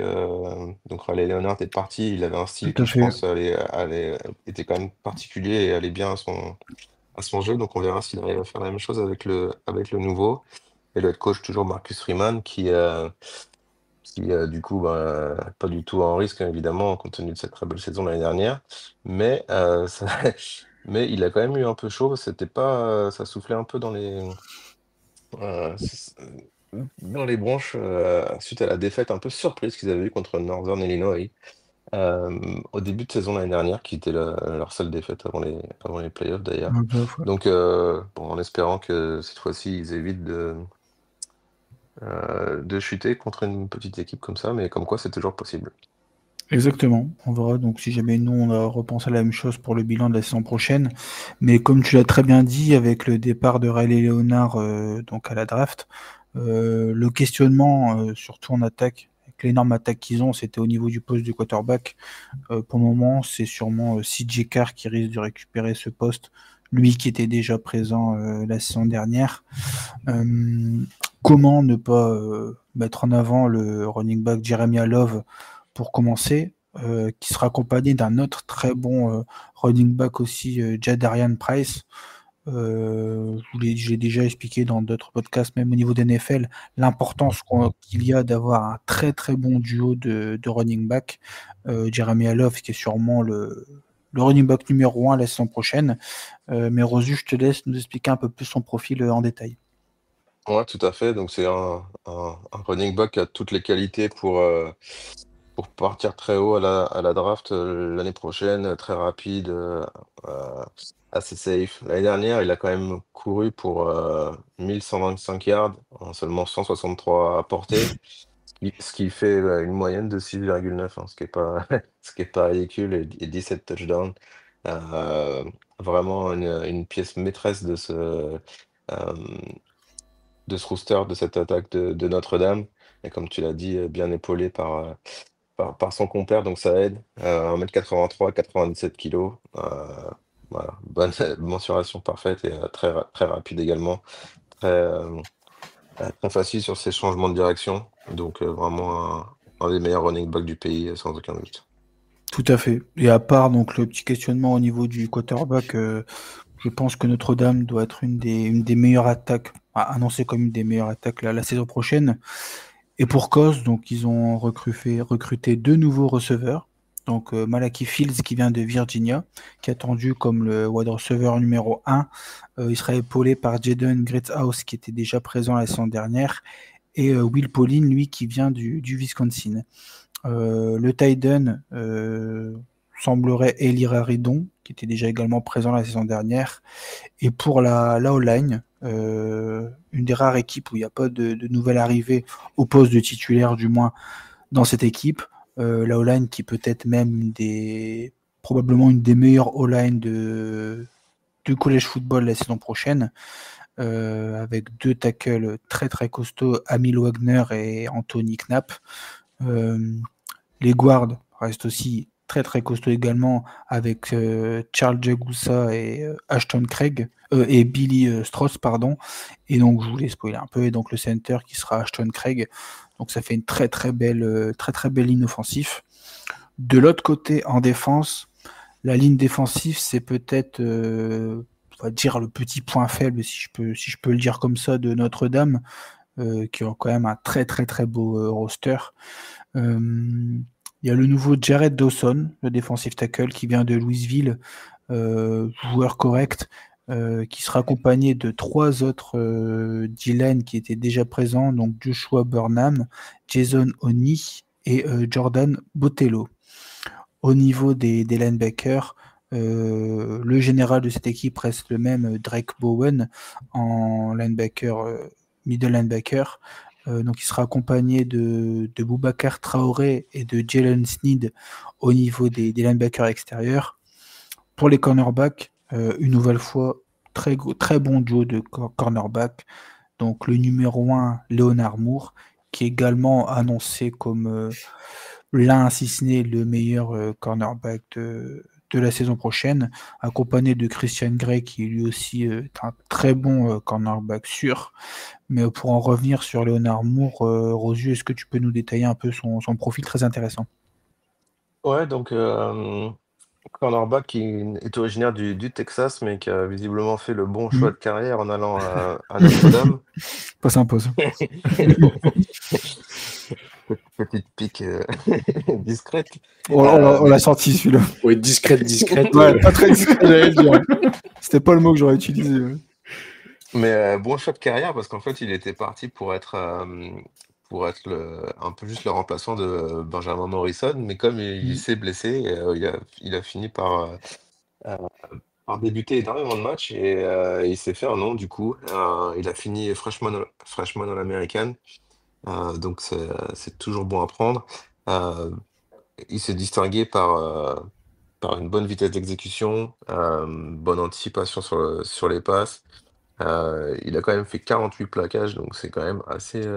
donc Riley Leonard est parti. Il avait un style Tout à qui, je fait. pense, était quand même particulier et allait bien à son jeu. Donc on verra s'il arrive à faire la même chose avec le nouveau. Et le head coach, toujours Marcus Freeman, qui du coup, pas du tout en risque, hein, évidemment, compte tenu de cette très belle saison l'année dernière. Mais, mais il a quand même eu un peu chaud. C'était pas, ça soufflait un peu euh, s- dans les branches suite à la défaite un peu surprise qu'ils avaient eue contre Northern Illinois au début de saison l'année dernière, qui était leur seule défaite avant les playoffs d'ailleurs. Ouais, bref, ouais. Donc, bon, en espérant que cette fois-ci, ils évitent de chuter contre une petite équipe comme ça, mais comme quoi c'est toujours possible. Exactement. On verra donc si jamais nous on a repensé à la même chose pour le bilan de la saison prochaine. Mais comme tu l'as très bien dit, avec le départ de Riley Leonard donc à la draft, le questionnement, surtout en attaque, avec l'énorme attaque qu'ils ont, c'était au niveau du poste du quarterback. Pour le moment, c'est sûrement CJ Carr qui risque de récupérer ce poste, lui qui était déjà présent la saison dernière. Euh, Comment ne pas mettre en avant le running back Jeremiah Love pour commencer, qui sera accompagné d'un autre très bon running back aussi, Jadarian Price. Je l'ai déjà expliqué dans d'autres podcasts, même au niveau des NFL, l'importance qu'il y a d'avoir un très très bon duo de running back. Jeremy Love, qui est sûrement le running back numéro 1 la saison prochaine. Mais Rosu, je te laisse nous expliquer un peu plus son profil en détail. Ouais, tout à fait. Donc, c'est un running back qui a toutes les qualités pour partir très haut à la draft l'année prochaine, très rapide, euh, assez safe. L'année dernière, il a quand même couru pour 1125 yards en seulement 163 à portée, ce qui fait une moyenne de 6,9, hein, ce qui est pas, ce qui est pas ridicule, et 17 touchdowns. Euh, Vraiment une pièce maîtresse de ce rooster, de cette attaque de Notre-Dame. Et comme tu l'as dit, bien épaulé par son compère, donc ça aide. 1m83, 97 kilos. Voilà, bonne mensuration parfaite et très rapide également. Très, très facile sur ses changements de direction. Donc vraiment un des meilleurs running backs du pays, sans aucun doute. Tout à fait. Et à part donc le petit questionnement au niveau du quarterback, je pense que Notre-Dame doit être une des meilleures attaques, annoncée comme une des meilleures attaques la saison prochaine. Et pour cause, donc ils ont recruté deux nouveaux receveurs. Donc Malachi Fields qui vient de Virginia, qui est attendu comme le wide receiver numéro 1. Il sera épaulé par Jaden Greathouse qui était déjà présent la saison dernière. Et Will Pauline, lui, qui vient du Wisconsin. Le tight end semblerait Eli Raridon, qui était déjà également présent la saison dernière. Et pour la O-line, une des rares équipes où il n'y a pas de nouvelle arrivée au poste de titulaire, du moins dans cette équipe. La O-line qui peut être même probablement une des meilleures O-line du college football la saison prochaine, avec deux tackles très très costauds, Amil Wagner et Anthony Knapp. Les guards restent aussi très très costaud également avec Charles Jagusa et Ashton Craig et Billy Strauss, pardon. Et donc je voulais spoiler un peu, et donc le center qui sera Ashton Craig. Donc ça fait une très très belle ligne offensive. De l'autre côté, en défense, la ligne défensive, c'est peut-être on va dire le petit point faible, si je peux le dire comme ça, de Notre-Dame, qui ont quand même un très très très beau roster. Il y a le nouveau Jared Dawson, le defensive tackle, qui vient de Louisville, joueur correct, qui sera accompagné de 3 autres D-line qui étaient déjà présents, donc Joshua Burnham, Jason Oni et Jordan Botello. Au niveau des linebackers, le général de cette équipe reste le même, Drake Bowen, en linebacker, middle linebacker. Donc il sera accompagné de Boubacar Traoré et de Jalen Sneed au niveau des linebackers extérieurs. Pour les cornerbacks, une nouvelle fois, très bon duo de cornerback. Donc le numéro 1, Leonard Moore, qui est également annoncé comme l'un, si ce n'est le meilleur cornerback de la saison prochaine, accompagné de Christian Gray, qui lui aussi est un très bon cornerback sûr. Mais pour en revenir sur Leonard Moore, Rosu, est-ce que tu peux nous détailler un peu son profil très intéressant? Ouais, donc cornerback qui est originaire du Texas, mais qui a visiblement fait le bon choix de carrière en allant à Notre-Dame. Pas s'impose. Petite pique discrète. On l'a sorti celui-là. Oui, discrète. Ouais, pas très discret, j'allais le dire. C'était pas le mot que j'aurais utilisé. Mais bon choix de carrière parce qu'en fait, il était parti pour être un peu juste le remplaçant de Benjamin Morrison, mais comme il s'est blessé, il a fini par débuter énormément de matchs et il s'est fait un nom du coup. Il a fini freshman All-American, donc c'est toujours bon à prendre. Il s'est distingué par une bonne vitesse d'exécution, bonne anticipation sur les passes. Il a quand même fait 48 plaquages, donc c'est quand même assez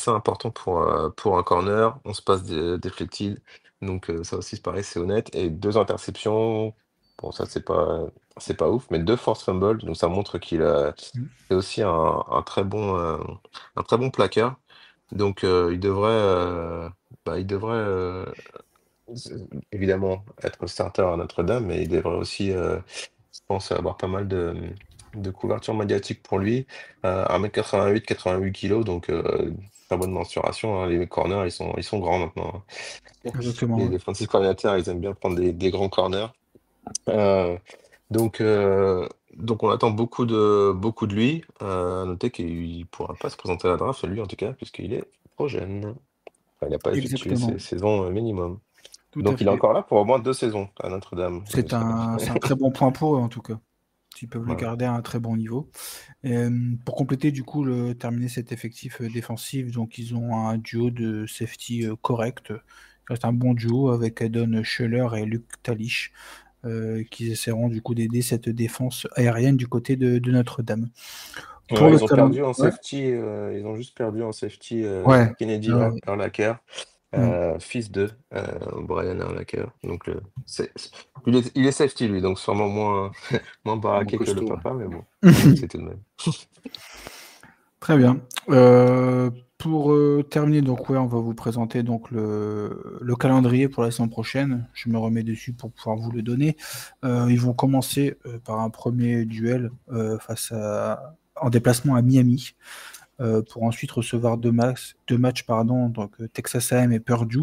important pour un corner. On se passe deflected, donc ça aussi c'est pareil, c'est honnête. Et 2 interceptions, bon ça c'est pas ouf, mais 2 force fumbles, donc ça montre qu'il est aussi un très bon plaqueur. Donc il devrait évidemment être le starter à Notre-Dame, mais il devrait aussi, je pense, avoir pas mal de couverture médiatique pour lui. 1m88, 88 kilos, donc très bonne mensuration, hein. Les corners, ils sont grands maintenant, hein. Exactement. Les défensifs coordinateurs, ils aiment bien prendre des grands corners. Euh, donc on attend beaucoup de lui. À noter qu'il ne pourra pas se présenter à la draft, lui en tout cas, puisqu'il est trop jeune. Enfin, il n'a pas effectué Exactement. ses saisons minimum. Tout à Donc il est fait. encore là pour au moins 2 saisons à Notre-Dame. C'est un très bon point pour eux, en tout cas. Ils peuvent le Voilà. garder à un très bon niveau. Pour compléter, du coup, terminer cet effectif défensif, donc ils ont un duo de safety correct. C'est un bon duo avec Adon Schuller et Luc Talish, qui essaieront du coup d'aider cette défense aérienne du côté de Notre-Dame. Pour le Ils ont perdu en Ouais. safety, ils ont juste perdu en safety Ouais. Kennedy Ouais. Urlacher, fils de Brian Urlacher. Donc il est safety lui, donc sûrement moins baraqué que le costaud, papa, mais bon, c'est tout de même. Très bien. Pour terminer, donc on va vous présenter donc le calendrier pour la saison prochaine. Je me remets dessus pour pouvoir vous le donner. Ils vont commencer par un premier duel en déplacement à Miami, pour ensuite recevoir deux matchs, donc Texas A&M et Purdue.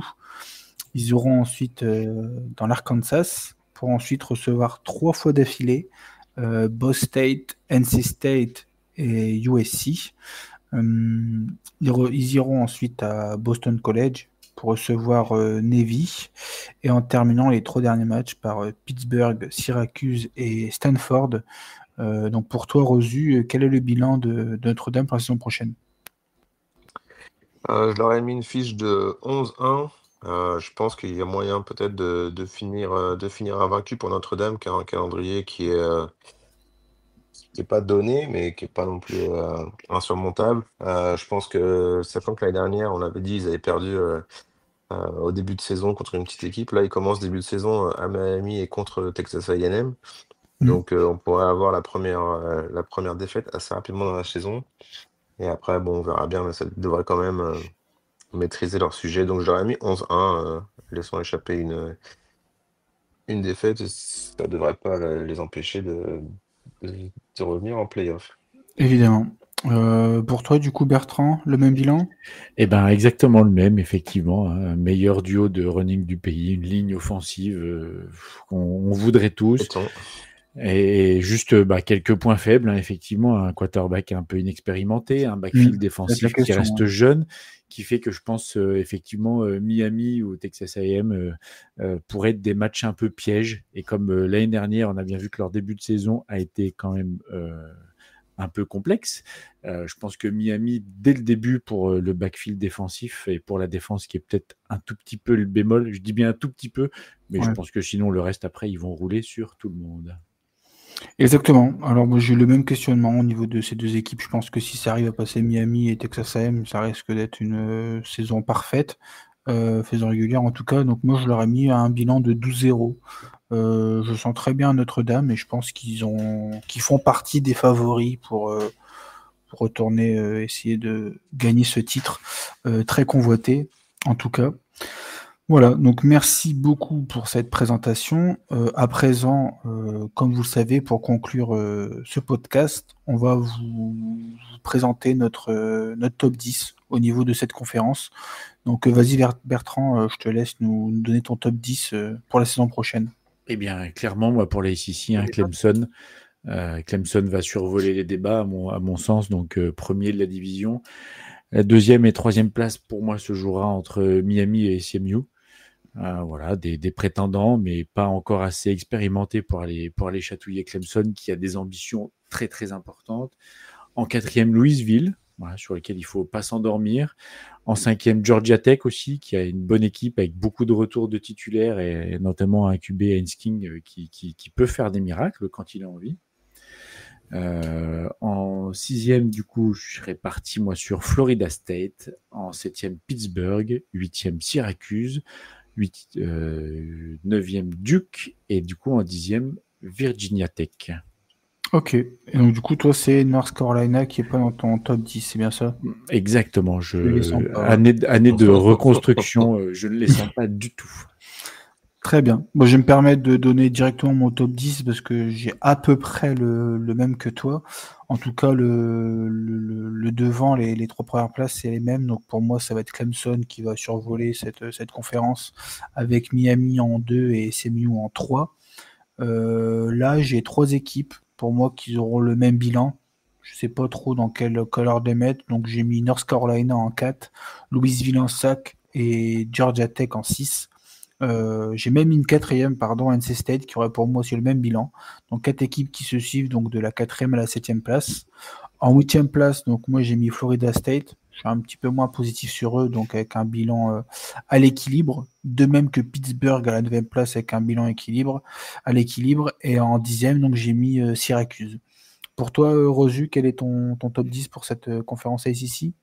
Ils auront ensuite dans l'Arkansas pour ensuite recevoir 3 fois d'affilée Boston State, NC State et USC. Ils iront ensuite à Boston College pour recevoir Navy, et en terminant les 3 derniers matchs par Pittsburgh, Syracuse et Stanford. Donc pour toi, Rosu, quel est le bilan de Notre-Dame pour la saison prochaine? Je leur ai mis une fiche de 11-1. Je pense qu'il y a moyen peut-être de finir invaincu pour Notre-Dame, qui a un calendrier qui est pas donné, mais qui est pas non plus insurmontable. Je pense que, sachant que l'année dernière, on avait dit ils avaient perdu au début de saison contre une petite équipe. Là, il commence début de saison à Miami et contre Texas A&M. Donc, on pourrait avoir la première défaite assez rapidement dans la saison. Et après, bon, on verra bien, mais ça devrait quand même maîtriser leur sujet. Donc, j'aurais mis 11-1, laissant échapper une défaite. Et ça devrait pas les empêcher de revenir en playoff. Évidemment. Pour toi, du coup, Bertrand, le même bilan? Eh ben, exactement le même, effectivement. Un meilleur duo de running du pays, une ligne offensive qu'on voudrait tous. Et juste quelques points faibles, effectivement, un quarterback un peu inexpérimenté, un backfield défensif qui reste jeune, qui fait que je pense effectivement Miami ou Texas A&M pourraient être des matchs un peu pièges. Et comme l'année dernière, on a bien vu que leur début de saison a été quand même un peu complexe. Je pense que Miami, dès le début, pour le backfield défensif et pour la défense, qui est peut-être un tout petit peu le bémol, je dis bien un tout petit peu, mais je pense que sinon, le reste, après, ils vont rouler sur tout le monde. Exactement. Alors moi j'ai eu le même questionnement au niveau de ces deux équipes. Je pense que si ça arrive à passer Miami et Texas A&M, ça risque d'être une saison parfaite, saison régulière en tout cas. Donc moi je leur ai mis un bilan de 12-0. Je sens très bien Notre-Dame et je pense qu'ils font partie des favoris pour retourner essayer de gagner ce titre très convoité en tout cas. Voilà, donc merci beaucoup pour cette présentation. À présent, comme vous le savez, pour conclure ce podcast, on va vous présenter notre top 10 au niveau de cette conférence. Donc vas-y Bertrand, je te laisse nous donner ton top 10 pour la saison prochaine. Eh bien, clairement, moi pour les SEC, Clemson. Clemson va survoler les débats à mon sens, donc premier de la division. La deuxième et troisième place pour moi se jouera entre Miami et SMU. Voilà, des prétendants, mais pas encore assez expérimentés pour aller chatouiller Clemson, qui a des ambitions très très importantes. En quatrième, Louisville, voilà, sur lequel il ne faut pas s'endormir. En cinquième, Georgia Tech aussi, qui a une bonne équipe avec beaucoup de retours de titulaires et notamment un QB Haynes King qui peut faire des miracles quand il a envie. En sixième, du coup, je serais parti moi sur Florida State. En septième, Pittsburgh. Huitième, Syracuse. 9e Duke et du coup en 10e Virginia Tech. Ok, et donc du coup toi c'est North Carolina qui est pas dans ton top 10, c'est bien ça? Exactement, année de reconstruction, je ne les sens pas du tout. Très bien. Bon, je vais me permettre de donner directement mon top 10 parce que j'ai à peu près le même que toi. En tout cas, le devant, les trois premières places, c'est les mêmes. Donc pour moi, ça va être Clemson qui va survoler cette conférence avec Miami en 2 et SMU en 3. Là, j'ai trois équipes pour moi qui auront le même bilan. Je sais pas trop dans quel ordre les mettre. Donc j'ai mis North Carolina en 4, Louisville en 5 et Georgia Tech en 6. J'ai même mis une quatrième, NC State, qui aurait pour moi aussi le même bilan. Donc 4 équipes qui se suivent donc de la 4e à la 7e place. En 8e place, donc moi j'ai mis Florida State. Je suis un petit peu moins positif sur eux, donc avec un bilan à l'équilibre. De même que Pittsburgh à la 9e place avec un bilan à l'équilibre. Et en 10e, donc j'ai mis Syracuse. Pour toi, Rosu, quel est ton top 10 pour cette conférence ACC?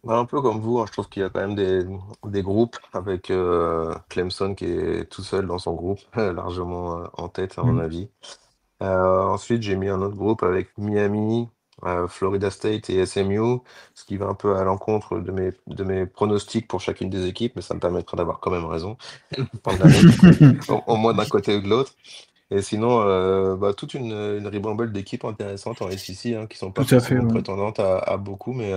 Un peu comme vous, je trouve qu'il y a quand même des groupes avec Clemson qui est tout seul dans son groupe, largement en tête à mon avis. Ensuite, j'ai mis un autre groupe avec Miami, Florida State et SMU, ce qui va un peu à l'encontre de mes pronostics pour chacune des équipes, mais ça me permettra d'avoir quand même raison pendant l'année, au moins d'un côté ou de l'autre. Et sinon, toute une ribambelle d'équipes intéressantes en SEC, qui sont pas forcément prétendantes à beaucoup, mais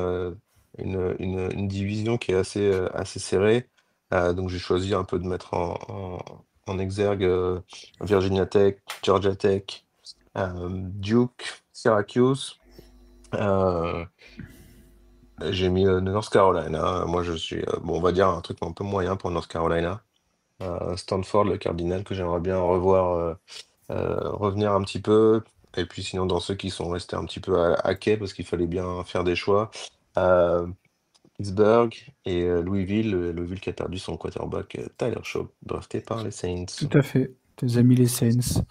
une division qui est assez serrée. Donc j'ai choisi un peu de mettre en exergue Virginia Tech, Georgia Tech, Duke, Syracuse. J'ai mis North Carolina. Moi je suis, on va dire un truc un peu moyen pour North Carolina. Stanford, le cardinal, que j'aimerais bien revoir revenir un petit peu. Et puis sinon, dans ceux qui sont restés un petit peu à quai, parce qu'il fallait bien faire des choix, Pittsburgh et Louisville qui a perdu son quarterback Tyler Shaw, drafté par les Saints. Tout à fait, tes amis les Saints.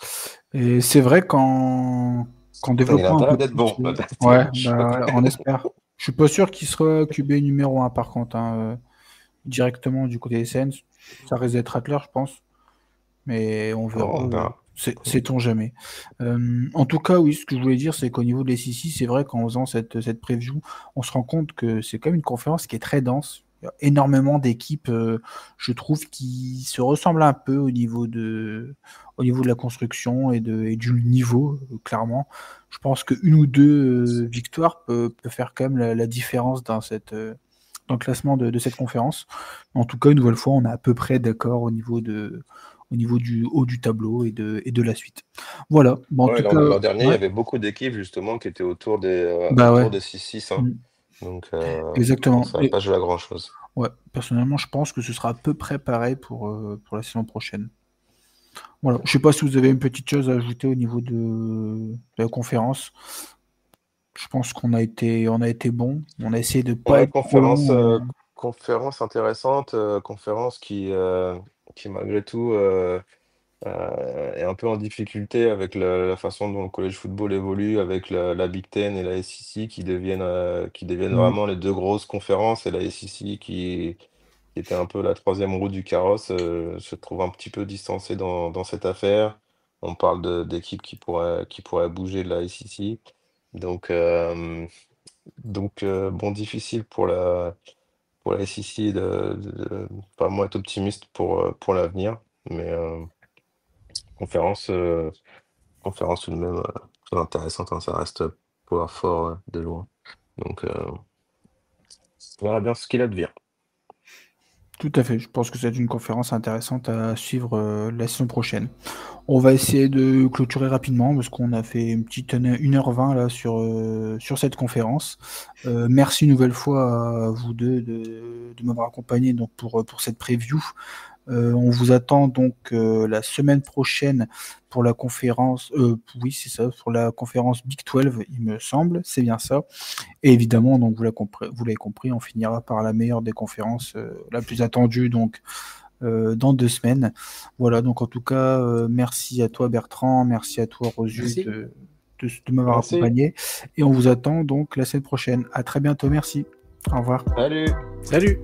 Et c'est vrai qu'en développement un peu d'être bon. Ouais, on espère. Je suis pas sûr qu'il sera QB numéro 1 par contre. directement du côté des Saints. Ça risque d'être Rattler, je pense. Mais on verra. On verra. Sait-on jamais. En tout cas, oui, ce que je voulais dire, c'est qu'au niveau de l'SEC, c'est vrai qu'en faisant cette preview, on se rend compte que c'est quand même une conférence qui est très dense. Il y a énormément d'équipes, je trouve, qui se ressemblent un peu au niveau de la construction et du niveau, clairement. Je pense qu'une ou deux victoires peut faire quand même la différence dans le classement de cette conférence. En tout cas, une nouvelle fois, on est à peu près d'accord au niveau du haut du tableau et de la suite. Voilà. Bon, en Ouais, tout cas, l'an dernier, il y ouais. avait beaucoup d'équipes justement qui étaient autour des Bah ouais. 6-6. Hein. Donc, Exactement. ça va pas jouer à grand-chose. Ouais, personnellement, je pense que ce sera à peu près pareil pour la saison prochaine. Voilà. Je sais pas si vous avez une petite chose à ajouter au niveau de la conférence. Je pense qu'on a été bon. On a essayé de pas Ouais, être trop long. conférence intéressante, conférence qui malgré tout est un peu en difficulté avec la façon dont le college football évolue, avec la Big Ten et la SEC qui deviennent vraiment les deux grosses conférences, et la SEC qui était un peu la troisième roue du carrosse, se trouve un petit peu distancée dans cette affaire. On parle d'équipes qui pourraient bouger de la SEC. Bon, difficile pour la SEC pas moi être optimiste pour l'avenir, mais conférence, conférence tout de même très intéressante, hein, ça reste Power fort de loin. Donc, on verra bien ce qu'il advient. Tout à fait. Je pense que c'est une conférence intéressante à suivre la saison prochaine. On va essayer de clôturer rapidement parce qu'on a fait une petite 1h20 là sur cette conférence. Merci une nouvelle fois à vous deux de m'avoir accompagné donc pour cette preview. On vous attend donc la semaine prochaine pour la conférence. Oui, c'est ça, pour la conférence Big 12, il me semble, c'est bien ça. Et évidemment, donc vous l'avez compris, on finira par la meilleure des conférences, la plus attendue, donc dans 2 semaines. Voilà, donc en tout cas, merci à toi Bertrand, merci à toi Rosu Merci. de m'avoir Merci. accompagné. Et on vous attend donc la semaine prochaine. À très bientôt, merci. Au revoir. Salut! Salut!